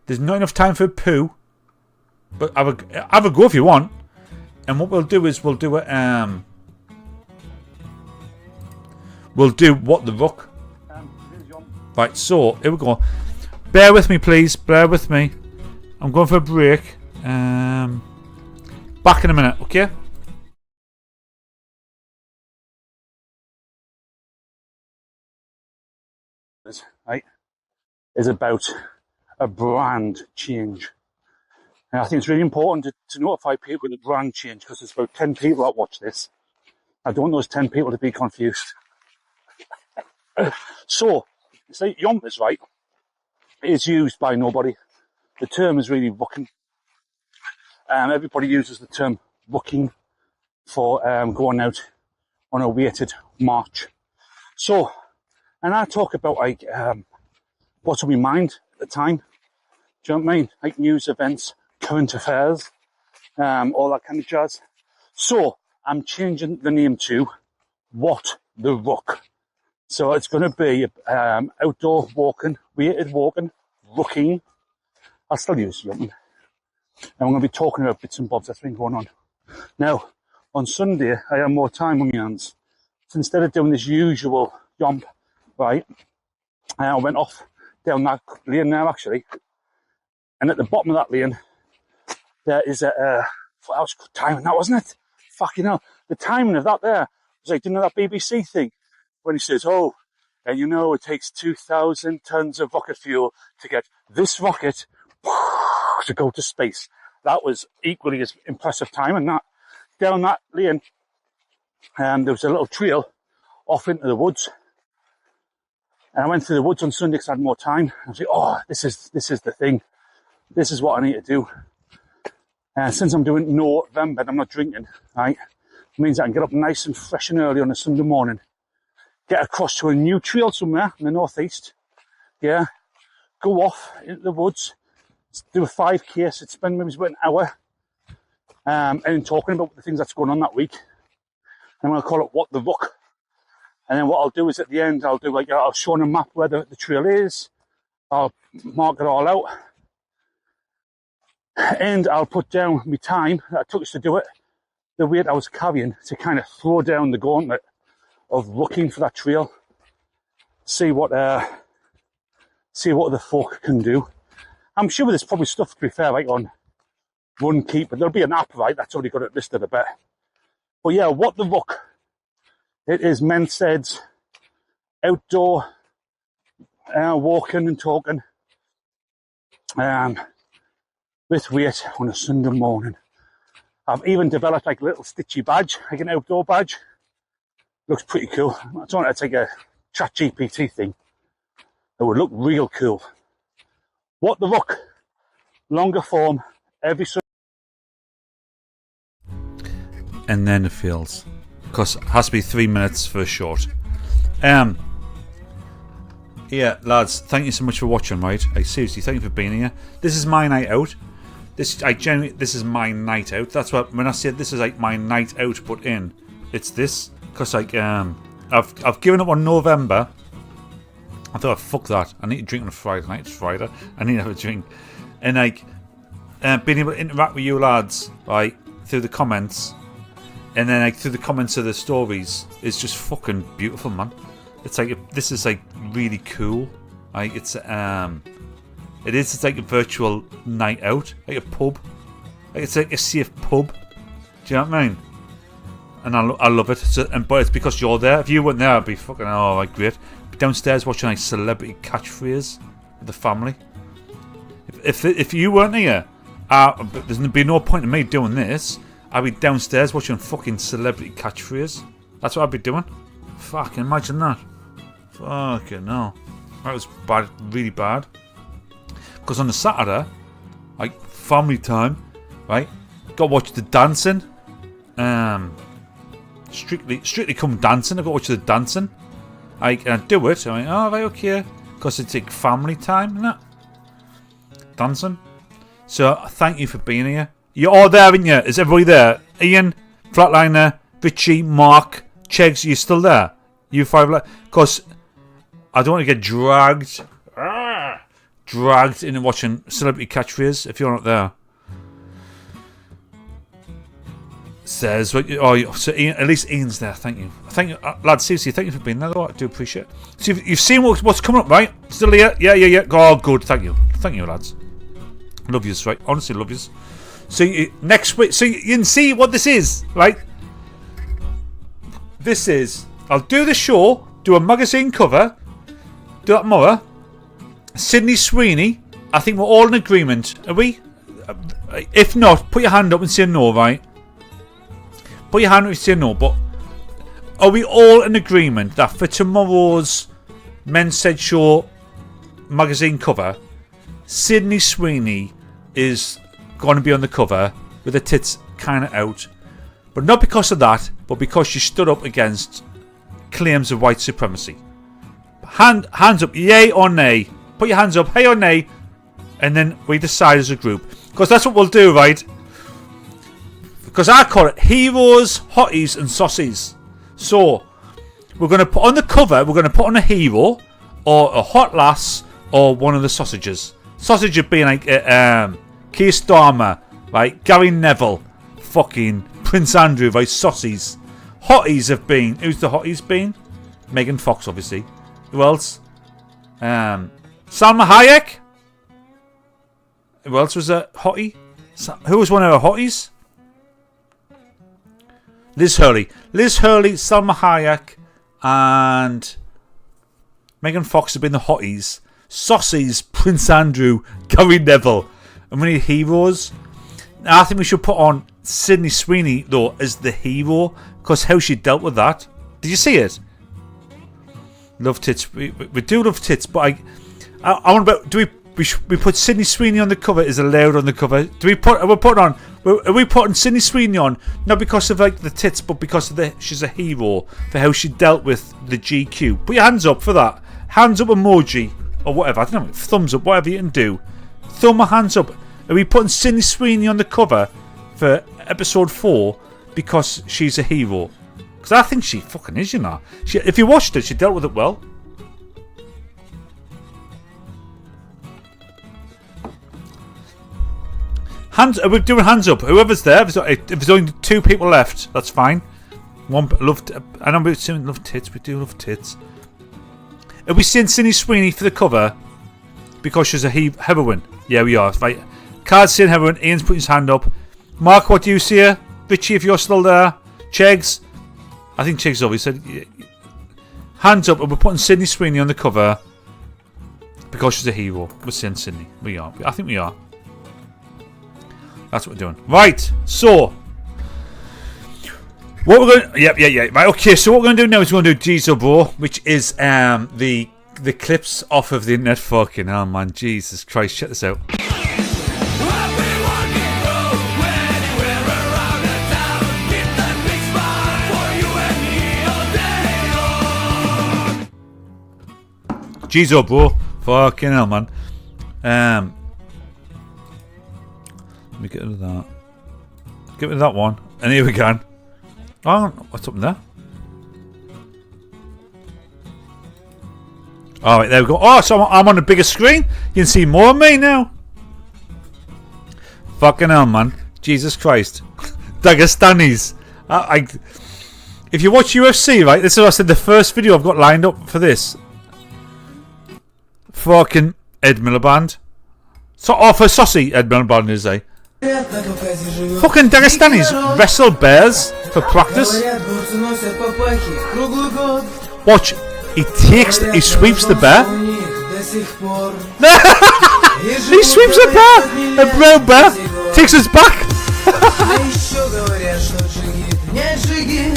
There's not enough time for a poo, but have a go if you want. And what we'll do is we'll do we'll do What the Ruck. Right, so here we go. Bear with me, please. Bear with me. I'm going for a break. Back in a minute, okay? Right, is about a brand change. And I think it's really important to notify people with a brand change because there's about 10 people that watch this. I don't want those 10 people to be confused. So, it's like yompers, right? It is used by nobody. The term is really rucking. Everybody uses the term rucking for going out on a weighted march. So, and I talk about like what's on my mind at the time. Do you know what I mean? Like news events, current affairs, all that kind of jazz. So I'm changing the name to What the Ruck. So it's going to be outdoor walking, weighted walking, rucking. I'll still use jumping. And I'm going to be talking about bits and bobs that's been going on. Now, on Sunday, I have more time on my hands. So instead of doing this usual jump, right, I went off down that lane now, actually. And at the bottom of that lane, there is that was good timing, that wasn't it? Fucking hell. The timing of that there was like, you know that BBC thing? When he says, oh, and you know it takes 2,000 tons of rocket fuel to get this rocket to go to space. That was equally as impressive timing. That down that lane, there was a little trail off into the woods. And I went through the woods on Sunday because I had more time. I was like, oh, this is the thing. This is what I need to do. Since I'm doing November and I'm not drinking, right, it means I can get up nice and fresh and early on a Sunday morning, get across to a new trail somewhere in the northeast, yeah, go off into the woods, do a 5K, so spend maybe about an hour, and talking about the things that's going on that week. And I'm going to call it What the Ruck. And then what I'll do is at the end, I'll do like, I'll show on a map where the trail is, I'll mark it all out, and I'll put down my time that it took us to do it, the weight I was carrying to kind of throw down the gauntlet of looking for that trail, see what the folk can do. I'm sure there's probably stuff, to be fair, like on Run Keep, but there'll be an app, right, that's already got it listed a bit. But yeah, What the Ruck. It is Menstead's outdoor walking and talking with weight on a Sunday morning. I've even developed like a little stitchy badge, like an outdoor badge. Looks pretty cool. I don't know, it's like a ChatGPT thing. It would look real cool. What the Ruck. Longer form, every Sunday. And then it feels. Because it has to be 3 minutes for a short. Yeah, lads, thank you so much for watching, right? Like, seriously, thank you for being here. This is my night out. This is my night out. That's what, when I said this is like my night out put in, it's this. Because, like, I've given up on November. I thought, fuck that. I need to drink on a Friday night. It's Friday. I need to have a drink. And, like, being able to interact with you lads, right, through the comments. And then like through the comments of the stories is just fucking beautiful, man. It's like this is like really cool. Like it's like a virtual night out, like a pub. Like it's like a safe pub. Do you know what I mean? And I love it. So, but it's because you're there. If you weren't there, I'd be fucking like great. Be downstairs watching like celebrity catchphrase with the family. If you weren't here, there'd be no point in me doing this. I'd be downstairs watching fucking celebrity catchphrase. That's what I'd be doing. Fucking imagine that. Fucking no. That was bad, really bad. Because on the Saturday, like family time, right? Got to watch the dancing. Strictly Come Dancing. I got to watch the dancing. Like, and I do it. I'm like, oh, right, okay. Because it's like family time, isn't it? Dancing. So thank you for being here. You're all there, aren't you? Is everybody there? Ian, Flatliner, Richie, Mark, Chegs, you still there? You five, because I don't want to get dragged into watching celebrity catchphrase if you're not there. says, oh, so Ian, at least Ian's there. Thank you, lads. Seriously, thank you for being there. Though. I do appreciate it. So you've seen what's coming up, right? Still here? Yeah. Oh, good. Thank you, lads. Love yous, right? Honestly, love yous. So next week, so you can see what this is, right? This is. I'll do the show, do a magazine cover, do that tomorrow. Sydney Sweeney. I think we're all in agreement. Are we? If not, put your hand up and say no, right? Put your hand up and say no, but are we all in agreement that for tomorrow's Men's Said Show magazine cover, Sydney Sweeney is going to be on the cover with her tits kind of out, but not because of that, but because she stood up against claims of white supremacy? Hands up, yay or nay? Put your hands up, hey or nay, and then we decide as a group, because that's what we'll do, right? Because I call it heroes, hotties, and saucies. So we're going to put on the cover, we're going to put on a hero or a hot lass or one of the sausages. Sausage would be like Keir Starmer, right? Gary Neville, fucking Prince Andrew, right? Saucies. Hotties have been. Who's the hotties been? Megan Fox, obviously. Who else? Salma Hayek. Who else was a hottie? Who was one of her hotties? Liz Hurley, Salma Hayek, and Megan Fox have been the hotties. Saucies, Prince Andrew, Gary Neville, and we need heroes. Now, I think we should put on Sydney Sweeney though as the hero, because how she dealt with that. Did you see it? Love tits. We do love tits, but I want about. Do we put Sydney Sweeney on the cover? Is allowed on the cover? Are we putting Sydney Sweeney on not because of like the tits, but because of she's a hero for how she dealt with the GQ? Put your hands up for that. Hands up emoji or whatever. I don't know. Thumbs up. Whatever you can do. Throw my hands up. Are we putting Sydney Sweeney on the cover for episode 4 because she's a hero? Because I think she fucking is, you know. If you watched it, she dealt with it well. We're doing hands up. Whoever's there, if there's only 2 people left, that's fine. I know we're saying love tits. We do love tits. Are we seeing Sydney Sweeney for the cover because she's a heroine? Yeah, we are. Right. Card's saying heroine. Ian's putting his hand up. Mark, what do you see here? Richie, if you're still there. Chegs. I think Chegs always said. Hands up, and we're putting Sydney Sweeney on the cover because she's a hero. We're saying Sydney. We are. I think we are. That's what we're doing. Right, so what we're going yeah. Right, okay, so what we're gonna do now is we're gonna do Jeezo Bro, which is the clips off of the internet. Fucking hell, man, Jesus Christ, check this out. Jeezo Bro, fucking hell, man. Let me get rid of that. Get rid of that one. And here we go. Oh, what's up there? Alright, there we go. Oh, so I'm on a bigger screen. You can see more of me now. Fucking hell, man. Jesus Christ. Dagestanis. If you watch UFC, right, this is what I said, the first video I've got lined up for this. Fucking Ed Miliband. For Saucy Ed Miliband is a. Fucking Dagestanis wrestle bears for practice. Watch, he sweeps the bear. He sweeps a bear, a brown bear, takes his back.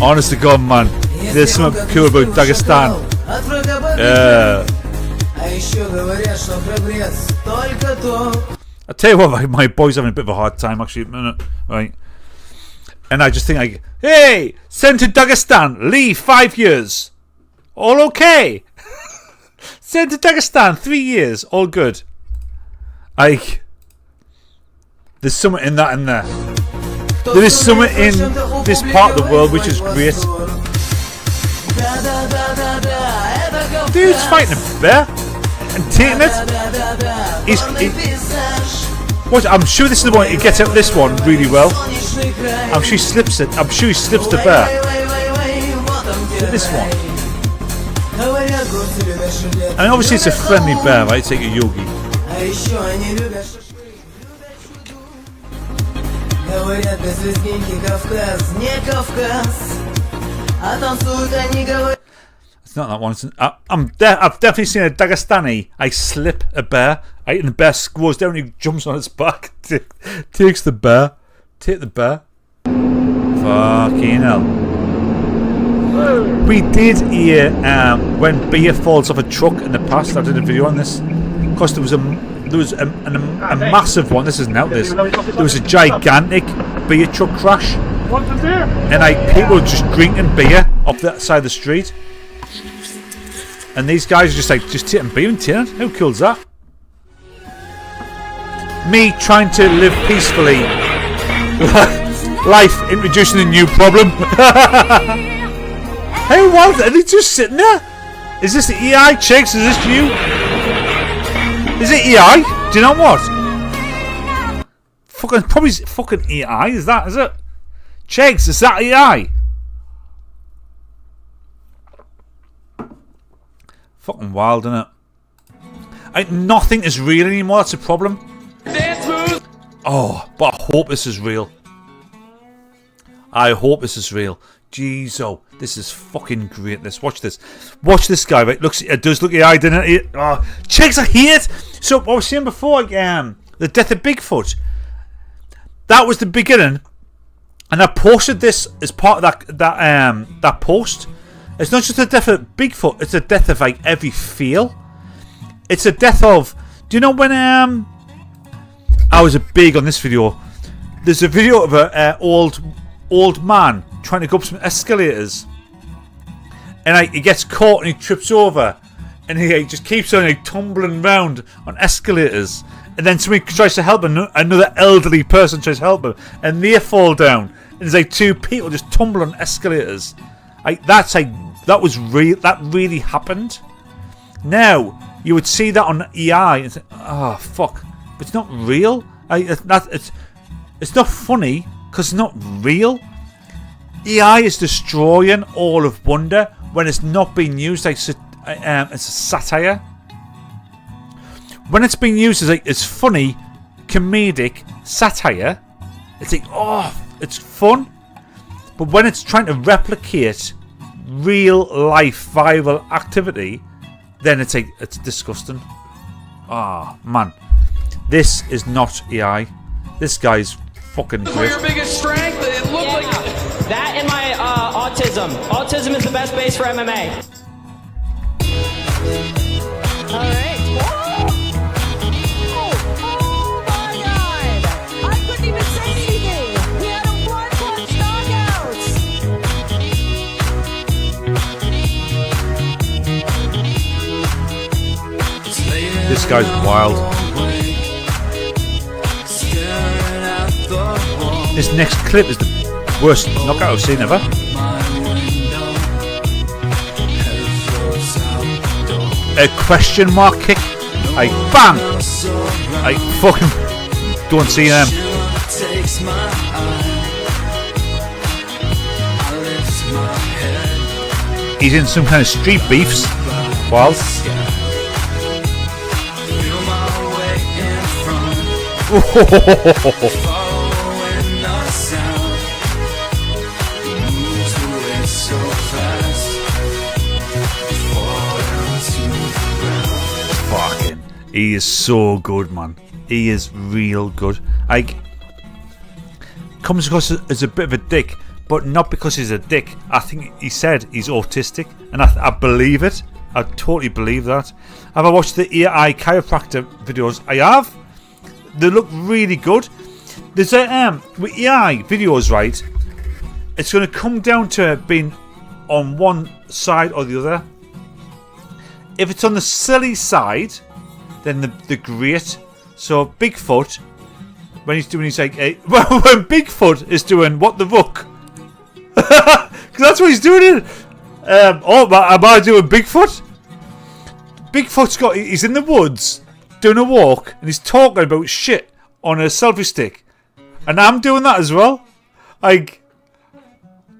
Honest to God, man, there's something cool about Dagestan. I tell you what, my boy's having a bit of a hard time actually, right? And I just think, hey, sent to Dagestan, leave 5 years, all okay. Sent to Dagestan 3 years, all good. There's something in that in there. There is something in this part of the world which is great. Dude's fighting a bear and taking it. Watch, I'm sure this is the one. He gets out this one really well. I'm sure he slips it. I'm sure he slips the bear. This one. I mean, obviously it's a friendly bear, right? It's like a yogi. It's not that one. I've definitely seen a Dagestani. I slip a bear. And the bear goes down and he jumps on its back. Takes the bear. Take the bear. Fucking hell. We did hear when beer falls off a truck in the past. I did a video on this. Because there was a massive one. This isn't out this. There was a gigantic beer truck crash. And people were just drinking beer off that side of the street. And these guys are just taking beer and tin it. How cool is that? Me trying to live peacefully. Life introducing a new problem. How wild are they just sitting there? Is this the EI chicks? Is this you? Is it EI? Do you know what? Probably fucking EI. Is it? Chicks, is that EI? Fucking wild, isn't it? Nothing is real anymore. That's a problem. Oh, but I hope this is real. I hope this is real. Jeezo, this is fucking great. Watch this. Watch this guy. Right, it does look AI, doesn't it? Oh, chicks, I hate it. So what I was saying before, the death of Bigfoot. That was the beginning, and I posted this as part of that post. It's not just the death of Bigfoot. It's the death of every feel. It's a death of. Do you know when I was big on this video? There's a video of an old man trying to go up some escalators, and he gets caught and he trips over, and he just keeps on tumbling round on escalators, and then somebody tries to help him. Another elderly person tries to help him, and they fall down, and there's two people just tumble on escalators. That was real. That really happened. Now you would see that on EI and say, "Oh fuck," but it's not real. It's not funny because it's not real. EI is destroying all of wonder when it's not being used as a satire. When it's being used as funny, comedic satire, it's it's fun. But when it's trying to replicate real life viral activity, then it's disgusting. Ah, man, this is not AI. This guy's fucking great. Your biggest strength? It looked like that and my autism. Autism is the best base for MMA. All right. Oh my God! I couldn't even say anything. He had a one-punch knockout. This guy's wild. This next clip is the worst knockout I've seen ever. A question mark kick. Bam! Fucking don't see them. He's in some kind of street beefs. Wild. Fucking, he is so good, man. He is real good. Comes across as a bit of a dick, but not because he's a dick. I think he said he's autistic, and I believe it. I totally believe that. Have I watched the AI chiropractor videos? I have. They look really good. There's with AI videos, right? It's going to come down to being on one side or the other. If it's on the silly side, then the great. So Bigfoot, when Bigfoot is doing what the fuck, because that's what he's doing. Am I doing Bigfoot? Bigfoot's he's in the woods doing a walk and he's talking about shit on a selfie stick. And I'm doing that as well. Like,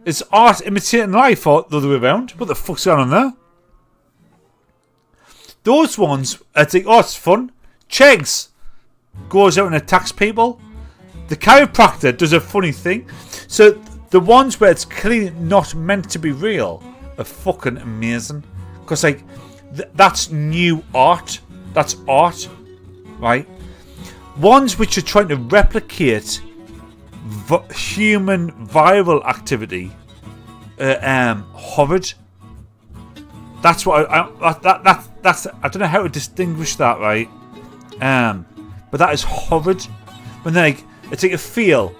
is art imitating life or the other way around? What the fuck's going on there? Those ones, I think, oh, it's fun. Chegs goes out and attacks people. The chiropractor does a funny thing. So the ones where it's clearly not meant to be real are fucking amazing. Because, like, that's new art. That's art, right? Ones which are trying to replicate human viral activity, horrid. That's what that's. I don't know how to distinguish that, right? But that is horrid. When they like, it's like a feel.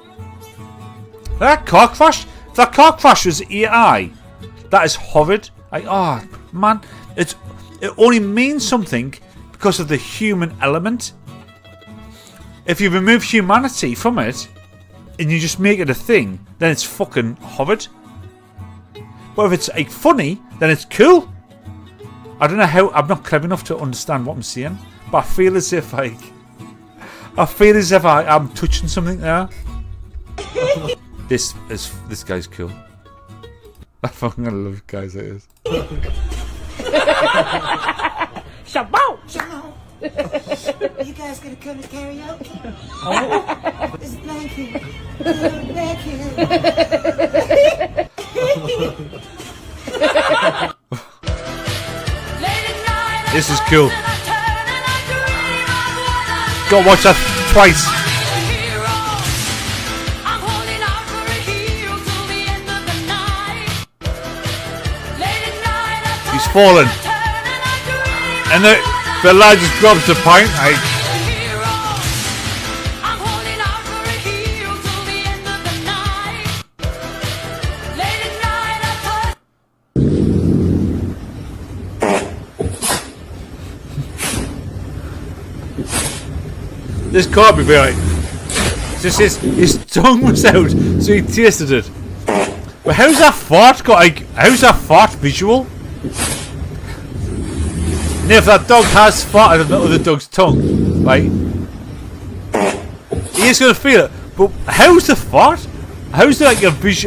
That car crash. If that car crash was AI, that is horrid. Like, oh man, it only means something because of the human element. If you remove humanity from it and you just make it a thing, then it's fucking horrid. But if it's like funny, then it's cool. I don't know how. I'm not clever enough to understand what I'm saying, but I feel as if I'm touching something there. This guy's cool. I fucking love guys like this. Shabbat! You guys gonna come to karaoke? Oh. It's blanket. This is cool. Gotta watch that twice. He's fallen. And the lad just grabs the pint. This can't be right. Just his tongue was out, so he tasted it. But how's that fart got? Like, how's that fart visual? And if that dog has farted on the other dog's tongue, right? He is gonna feel it. But how's the fart? How's the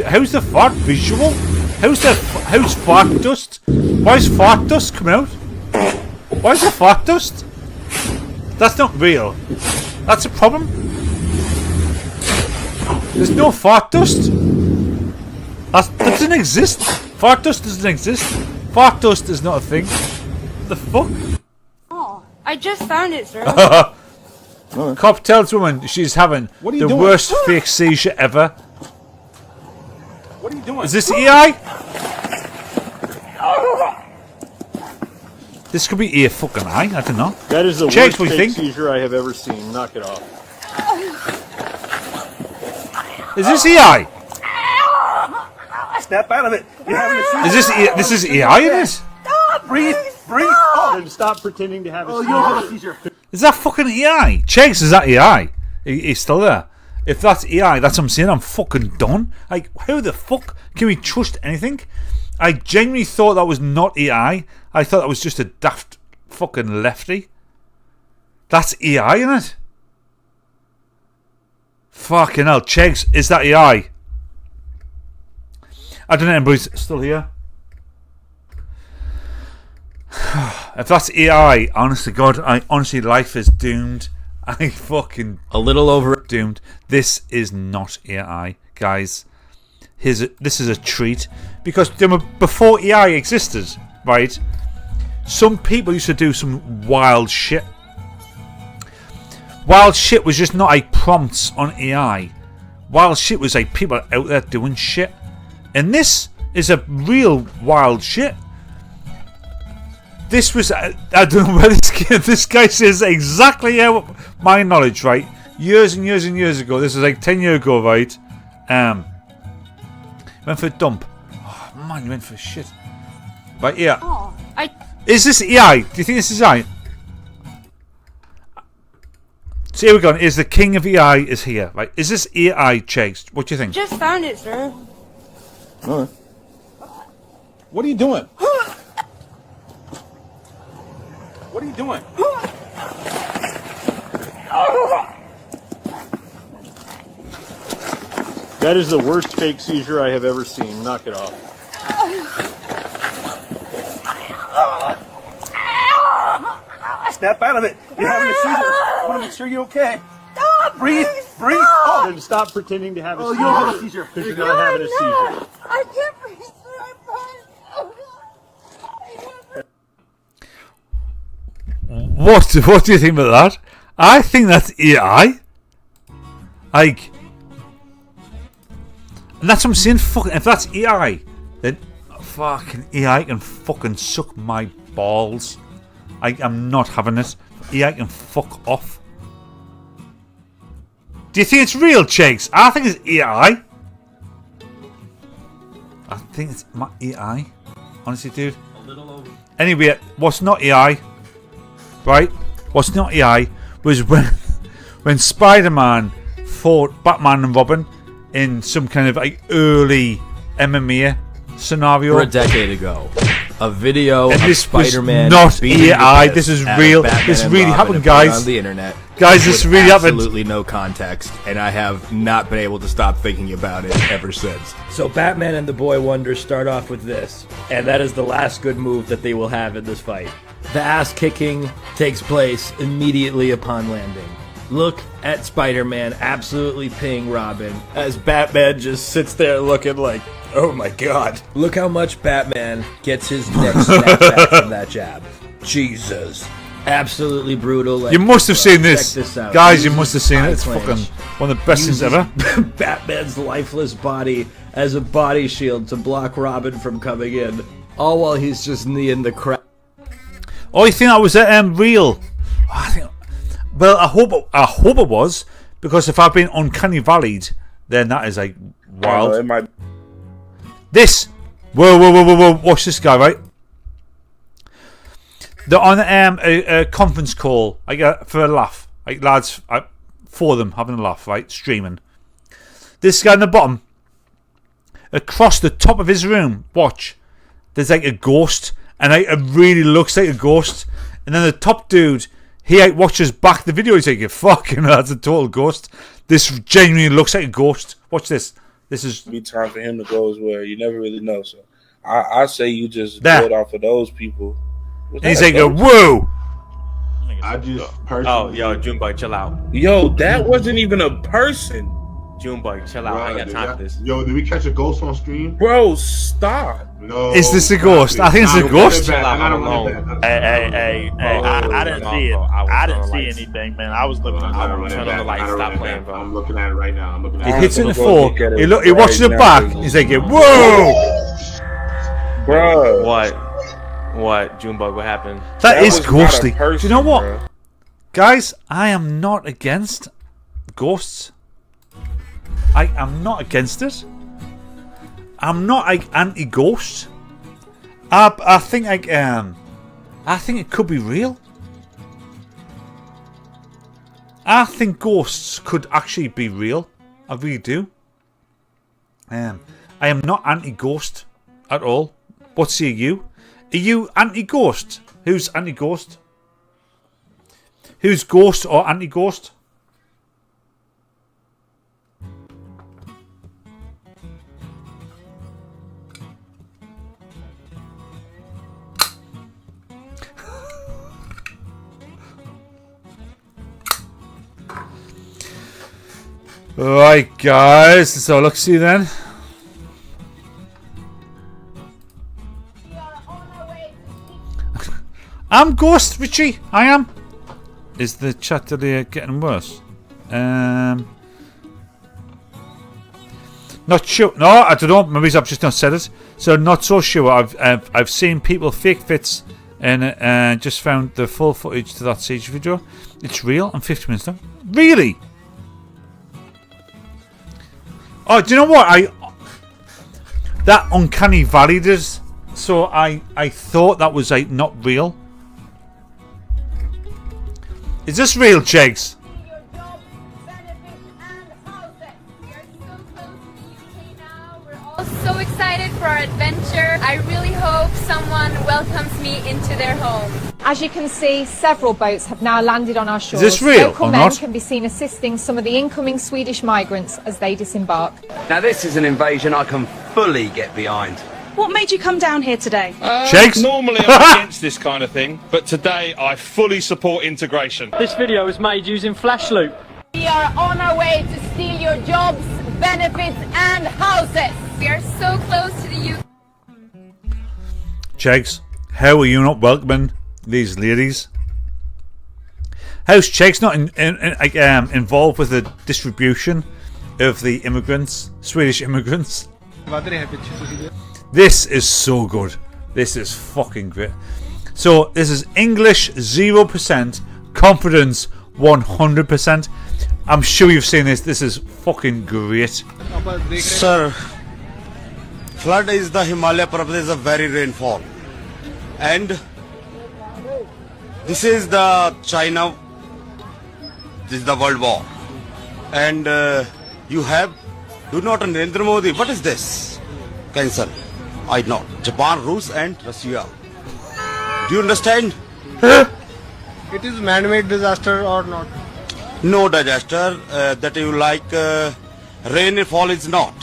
How's the fart visual? How's fart dust? Why is fart dust coming out? Why is there fart dust? That's not real. That's a problem. There's no fart dust. That doesn't exist. Fart dust doesn't exist. Fart dust is not a thing. What the fuck? Oh, I just found it, sir. Cop tells woman she's having the worst fake seizure ever. What are you doing? Is this AI? This could be a fucking eye. I don't know. That is the worst fake seizure I have ever seen. Knock it off. Is this AI? Snap out of it. You're having a seizure. Is this is AI in it? Breathe. Oh, then stop pretending to have a seizure. You don't have a seizure. Is that fucking AI? Chase, is that AI? He's still there. If that's AI, that's what I'm saying. I'm fucking done. Like, how the fuck can we trust anything? I genuinely thought that was not AI. I thought that was just a daft fucking lefty. That's AI, isn't it? Fucking hell. Chegs, is that AI? I don't know, anybody's still here. If that's AI, honestly, God, honestly, life is doomed. I fucking a little over doomed. This is not AI, guys. This is a treat because before AI existed, right? Some people used to do some wild shit. Wild shit was just not like prompts on AI. Wild shit was like people out there doing shit, and this is a real wild shit. This was I don't know where this guy says exactly how my knowledge, right? Years and years and years ago. This was like 10 years ago, right? Went for a dump. Oh man, you went for shit. Right, yeah. Oh, Is this AI? Do you think this is AI? So here we go. Is the king of AI is here, right? Is this AI, Chase? What do you think? just found it, sir. What are you doing? What are you doing? That is the worst fake seizure I have ever seen. Knock it off. Snap out of it. You're having a seizure. I want to make sure you're okay. Breathe. Breathe. Oh. Then stop pretending to have a Oh, seizure. you don't have a seizure. Because you're not having a seizure. I can't breathe. What do you think about that? I think that's AI. Like, and that's what I'm saying. Fucking, if that's AI, then fucking AI can fucking suck my balls. I'm not having it. AI can fuck off. Do you think it's real, Chase? I think it's AI. I think it's my AI. Honestly, dude. Anyway, what's not AI? Right? What's not AI was when Spider-Man fought Batman and Robin in some kind of like early MMA scenario. For a decade ago. A video and of this Spider-Man was not beating AI. the This is piss real. out of Batman This and really Robin happened, and put it guys. on the internet. Guys, this with really happened. Absolutely no context, and I have not been able to stop thinking about it ever since. So Batman and the Boy Wonder start off with this, and that is the last good move that they will have in this fight. The ass kicking takes place immediately upon landing. Look at Spider-Man absolutely ping Robin as Batman just sits there looking like, oh my god. Look how much Batman gets his neck snapped back from that jab. Jesus. Absolutely brutal. Like, You must have seen check this. out. Guys, you Uses must have seen it. eye It's clench. fucking one of the best things Uses ever. Batman's lifeless body as a body shield to block Robin from coming in. All while he's just kneeing the crap. Oh, you think that was real? Well, I hope it was, because if I've been uncanny valleyed, then that is like wild. It might. This, whoa! Watch this guy, right? They're on a conference call, like for a laugh, like lads, for them having a laugh, right? Streaming. This guy in the bottom, across the top of his room, watch. There's like a ghost, and it really looks like a ghost. And then the top dude, he watches back the video. He's like, "Fucking, that's a total ghost." This genuinely looks like a ghost. Watch this. This is be time for him to go as well. You never really know. So I say you just There. build off of those people. And he's like, "Whoa!" I just personally. Oh, yo, Junebug, chill out. Yo, that wasn't even a person. Junebug, chill out. I ain't got time for this. Yo, did we catch a ghost on stream? Bro, stop. No. Is this a ghost? I think it's a ghost. Hey, I didn't see it. I didn't see anything, man. I was looking. Turn on the lights. Stop playing, bro. I'm looking at it right now. I'm looking at He it. hits it in the floor. He watches it back. He's like, "Whoa!" Bro. What? Junebug, what happened? That is was not a ghostly. person, Do you know what? bro. Guys, I am not against ghosts. I am not against it. I'm not like anti-ghost. I think I think it could be real. I think ghosts could actually be real. I really do. I am not anti-ghost at all. What say you? Are you anti-ghost? Who's anti-ghost? Who's ghost or anti-ghost? Right, guys. So let's see then. I'm Ghost, Richie. I am. Is the chat today getting worse? Not sure. No, I don't know. Maybe I've just not said it. So not so sure. I've seen people fake fits and just found the full footage to that siege video. It's real. I'm 50 minutes now. Really? Oh, do you know what? That uncanny valley does. So I thought that was like not real. Is this real, Jakes? So excited for our adventure. I really hope someone welcomes me into their home. As you can see, several boats have now landed on our shores. Is this real Local or men not? can be seen assisting some of the incoming Swedish migrants as they disembark. Now this is an invasion I can fully get behind. What made you come down here today? Shakes? Normally I'm against this kind of thing, but today I fully support integration. This video was made using Flash Loop. We are on our way to steal your jobs, benefits, and houses. We are so close to the UK. Cheggs, how are you not welcoming these ladies? How's Cheggs not involved with the distribution of the immigrants, Swedish immigrants? This is so good. This is fucking great. So this is English 0%, confidence 100%. I'm sure you've seen this. This is fucking great. Sir, flood is the Himalaya Parvati, a very rainfall, and this is the China. This is the World War, and you have do not Narendra Modi. What is this? Cancel. I know Japan, Rus, and Russia. Do you understand? It is man-made disaster or not? No disaster that you like. Rainfall is not.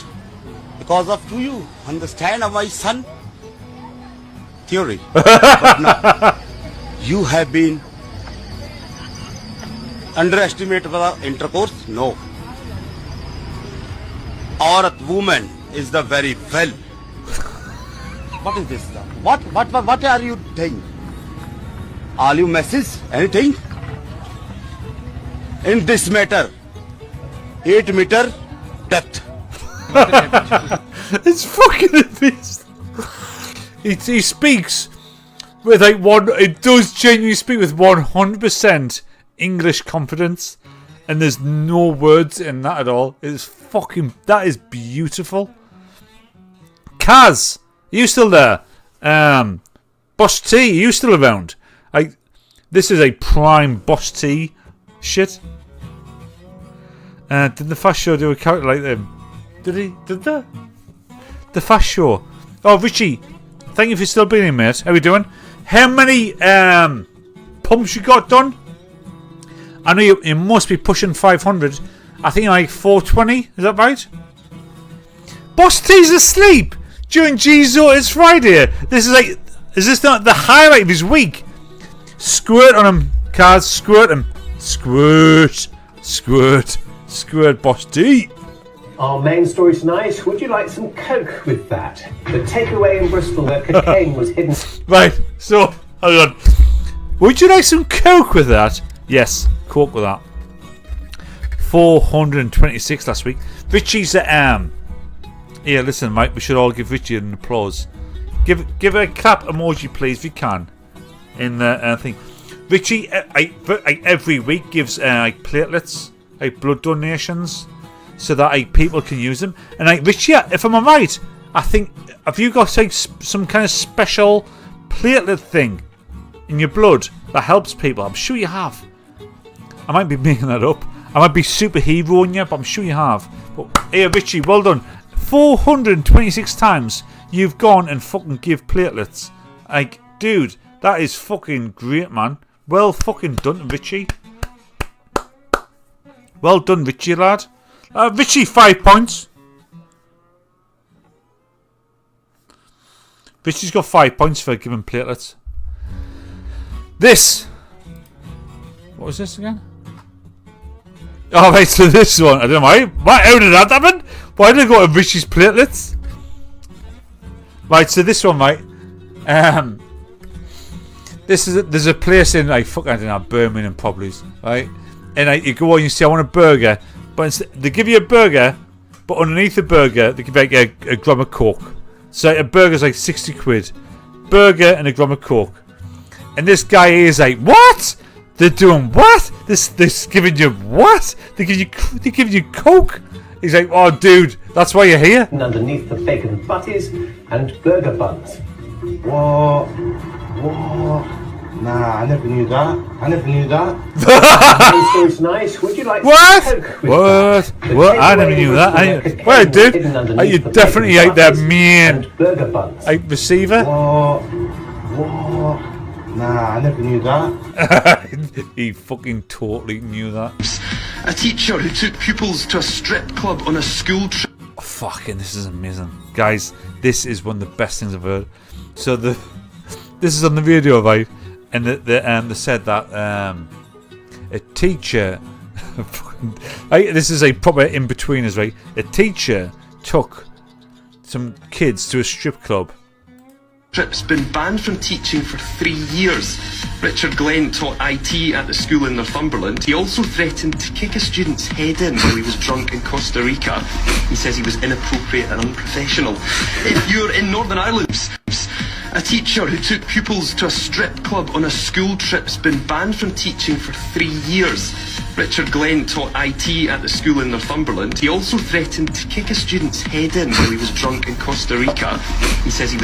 Because of do you understand my son? Theory. But no. You have been underestimated by the intercourse? No. Aurat, woman is the very well. What is this? What are you doing? Are you message? Anything? In this matter, 8 meter depth. It's fucking amazing. He speaks with like it does genuinely speak with 100% English confidence, and there's no words in that at all. That is beautiful. Kaz, are you still there? Boss T, are you still around? This is a prime Boss T shit. Did the Fast Show do a character like them? Did he? Did the Fast Show? Oh, Richie, thank you for still being here, mate. How we doing? How many pumps you got done? I know you must be pushing 500. I think like 420. Is that right? Boss T's asleep during Jeezo. It's Friday. Is this not the highlight of his week? Squirt on him, Cars. Squirt him. Squirt. Squirt. Squirt, Boss T. Our main story tonight, would you like some coke with that? The takeaway in Bristol where cocaine was hidden. Right, so, hold on. Would you like some coke with that? Yes, coke with that. 426 last week. Richie's yeah, listen, Mike, we should all give Richie an applause. Give a clap emoji, please, if you can. In the thing. Richie, every week gives platelets, blood donations, so that people can use them. And Richie, if I'm right, I think have you got some kind of special platelet thing in your blood that helps people? I'm sure you have. I might be making that up. I might be superheroing you, but I'm sure you have. But hey, Richie, well done. 426 times you've gone and fucking give platelets. Dude, that is fucking great, man. Well fucking done, Richie. Well done, Richie, lad. Richie, 5 points. Richie's got 5 points for giving platelets. This. What was this again? Oh, right, so this one. I don't know why. How did that happen? Why did I go to Richie's platelets? Right, so this one, right. There's a place in, I don't know, Birmingham probably, right? And you go on and you say, I want a burger. But they give you a burger, but underneath the burger, they give you a gram of coke. So a burger's like 60 quid. Burger and a gram of coke. And this guy is like, what? They're doing what? They're giving you what? They're giving you coke? He's like, oh, dude, that's why you're here? And underneath the bacon butties and burger buns. What? Nah, I never knew that. Main story tonight, would you like what? some coke with What? that? What? I never knew that. Well, dude, you definitely like that mean burger buns. receiver. What? What? Nah, I never knew that. He fucking totally knew that. A teacher who took pupils to a strip club on a school trip. Oh, fucking, this is amazing. Guys, this is one of the best things I've heard. So this is on the video, right? And they said that a teacher... this is a proper in-betweeners, right? A teacher took some kids to a strip club. Trip's been banned from teaching for 3 years. Richard Glenn taught IT at the school in Northumberland. He also threatened to kick a student's head in while he was drunk in Costa Rica. He says he was inappropriate and unprofessional. If you're in Northern Ireland, a teacher who took pupils to a strip club on a school trip's been banned from teaching for 3 years. Richard Glenn taught IT at the school in Northumberland. He also threatened to kick a student's head in while he was drunk in Costa Rica. He says he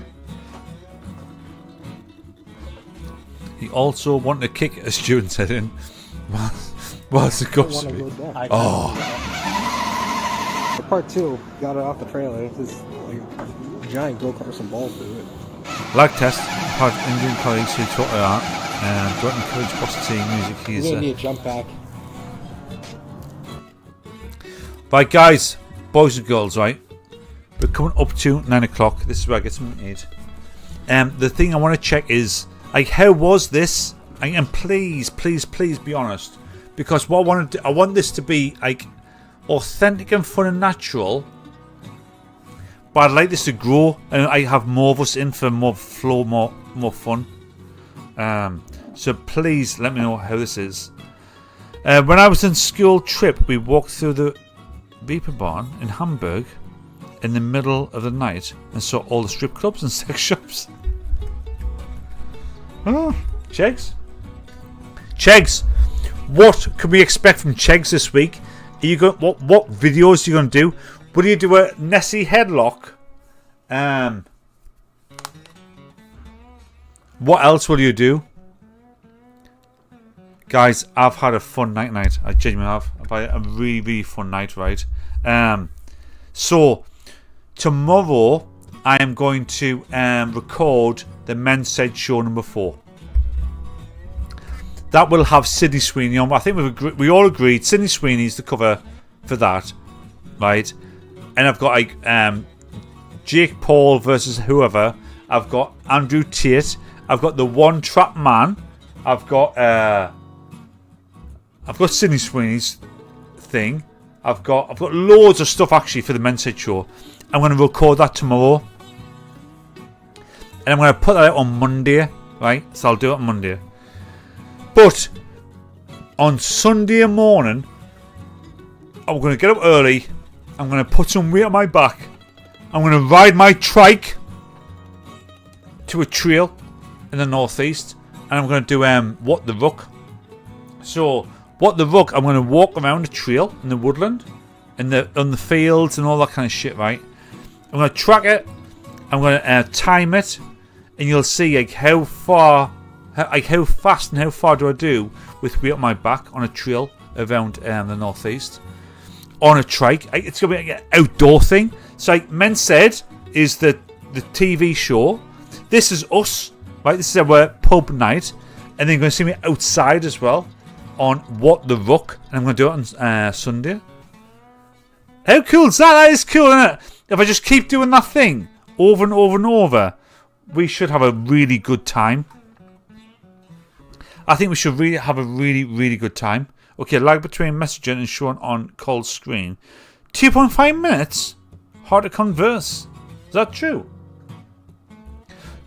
also wanted to kick a student's head in whilst it goes. Oh. Part 2 got it off the trailer. It's this like, giant go-kart with some balls through it. Lag test. I've had Indian colleagues who taught that. Don't encourage positive music. He's gonna need a jump back. Right, guys, boys and girls, right? We're coming up to 9 o'clock. This is where I get something to eat. The thing I want to check is, like, how was this? And please be honest, because what I want this to be like authentic and fun and natural. But I'd like this to grow, and I have more of us in for more flow, more fun. So please let me know how this is. When I was on school trip, we walked through the Beeper Barn in Hamburg in the middle of the night and saw all the strip clubs and sex shops. Oh, Chegs, what can we expect from Chegs this week? Are you going? What videos are you going to do? Will you do a Nessie headlock? What else will you do? Guys, I've had a fun night. I genuinely have. I've had a really fun night, right? So, tomorrow I am going to record the Men's Said Show number 4. That will have Sydney Sweeney on. I think we all agreed Sydney Sweeney's the cover for that, right? And I've got like Jake Paul versus whoever. I've got Andrew Tate. I've got the One Trap Man. I've got Sydney Sweeney's thing. I've got loads of stuff actually for the Men's Said Show. I'm going to record that tomorrow, and I'm going to put that out on Monday, right? So I'll do it on Monday. But on Sunday morning, I'm going to get up early. I'm going to put some weight on my back. I'm going to ride my trike to a trail in the northeast, and I'm going to do What the Ruck. So What the Ruck, I'm going to walk around a trail in the woodland, on the fields and all that kind of shit, right? I'm going to track it. I'm going to time it, and you'll see like how fast and how far do I do with weight on my back on a trail around the northeast on a trike. It's going to be like an outdoor thing. So like Men Said is the TV show. This is us, right? This is our pub night, and then you're going to see me outside as well on What the Ruck, and I'm going to do it on Sunday. How cool is that? That is cool, isn't it? If I just keep doing that thing over and over and over, we should have a really good time. I think we should really have a really good time. Okay, lag between messaging and showing on call screen. 2.5 minutes? Hard to converse. Is that true?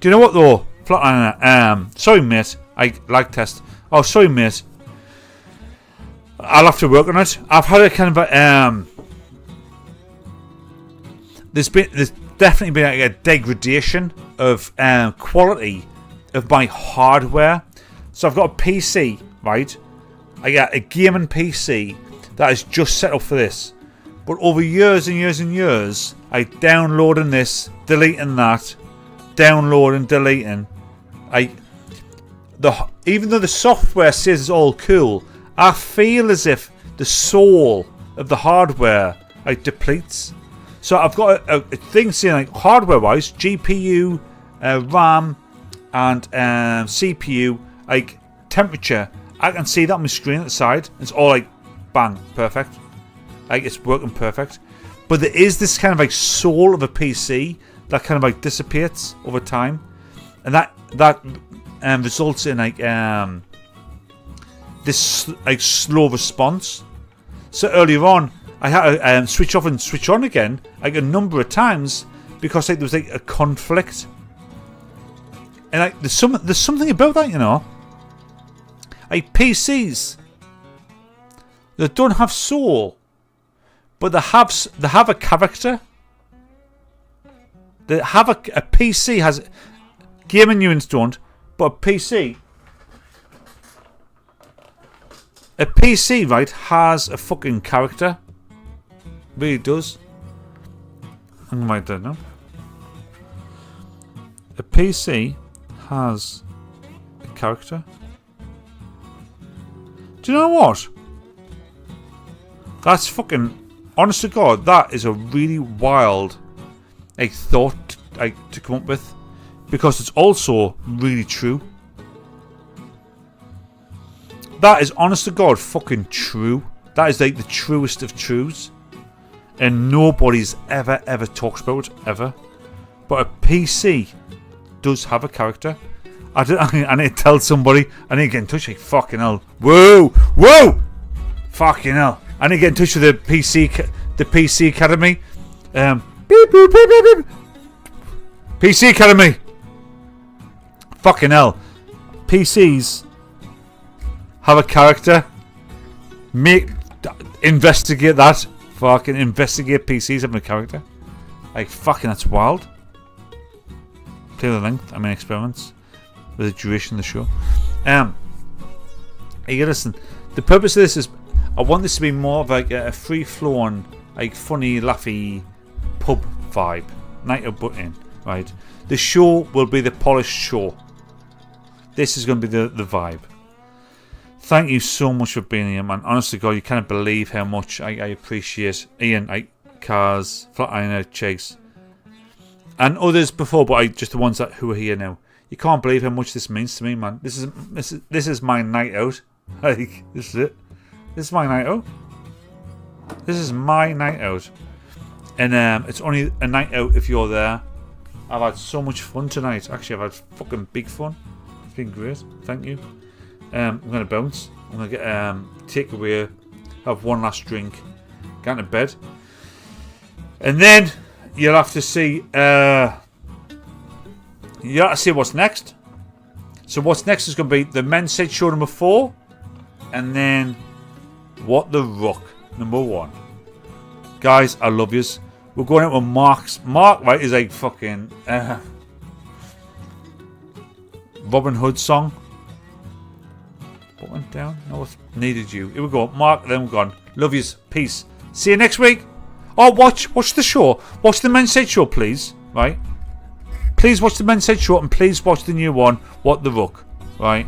Do you know what though? Flatliner, sorry mate. I lag test. Oh, sorry mate. I'll have to work on it. I've had a kind of a there's definitely been like a degradation of quality of my hardware. So I've got a PC, right? I got a gaming PC that is just set up for this. But over years and years and years, I downloading this, deleting that, downloading, deleting. Even though the software says it's all cool, I feel as if the soul of the hardware depletes. So I've got a thing saying like hardware-wise, GPU, RAM, and CPU, like temperature. I can see that on my screen at the side. It's all like bang, perfect. Like it's working perfect. But there is this kind of like soul of a PC that kind of like dissipates over time, and that results in like this like slow response. So earlier on, I had to switch off and switch on again like a number of times because like there was like a conflict, and like there's something about that, you know. Like PCs, they don't have soul, but they have a character. They have a PC has gaming units don't, but a PC right has a fucking character. Really does. I'm gonna write that down. A PC has a character. Do you know what? That's fucking, honest to God, that is a really wild thought to come up with, because it's also really true. That is honest to God fucking true. That is like the truest of truths, and nobody's ever talks about it ever. But a PC does have a character. I need to tell somebody. I need to get in touch. Like fucking hell. Whoa. Fucking hell. I need to get in touch with the PC Academy. Beep, beep, beep, beep, beep. PC Academy. Fucking hell. PCs have a character. Investigate that. Fucking investigate PCs having a character. Like fucking, that's wild. Play the length. I mean experiments with the duration of the show. Hey, listen. The purpose of this is I want this to be more of like a free-flowing, like funny, laughy pub vibe. Night of button, right? The show will be the polished show. This is going to be the vibe. Thank you so much for being here, man. Honestly, God, you can't believe how much I appreciate Ian, Cars, Flatliner, Chase, and others before, but just the ones who are here now. You can't believe how much this means to me, man. This is my night out. Like, this is it. This is my night out. This is my night out. And it's only a night out if you're there. I've had so much fun tonight. Actually, I've had fucking big fun. It's been great. Thank you. I'm going to bounce. I'm going to get take away, have one last drink, get into bed. And then you'll have to see what's next. So what's next is going to be the men's set show number 4, and then What the Ruck number 1. Guys, I love yous. We're going out with Mark, right, is like fucking Robin Hood song. What went down? No, it's Needed You. Here we go. Mark, then we're gone. Love yous. Peace. See you next week. Oh, watch the show. Watch the men's set show, please. Right? Please watch the men's set show, and please watch the new one, What the Ruck. Right?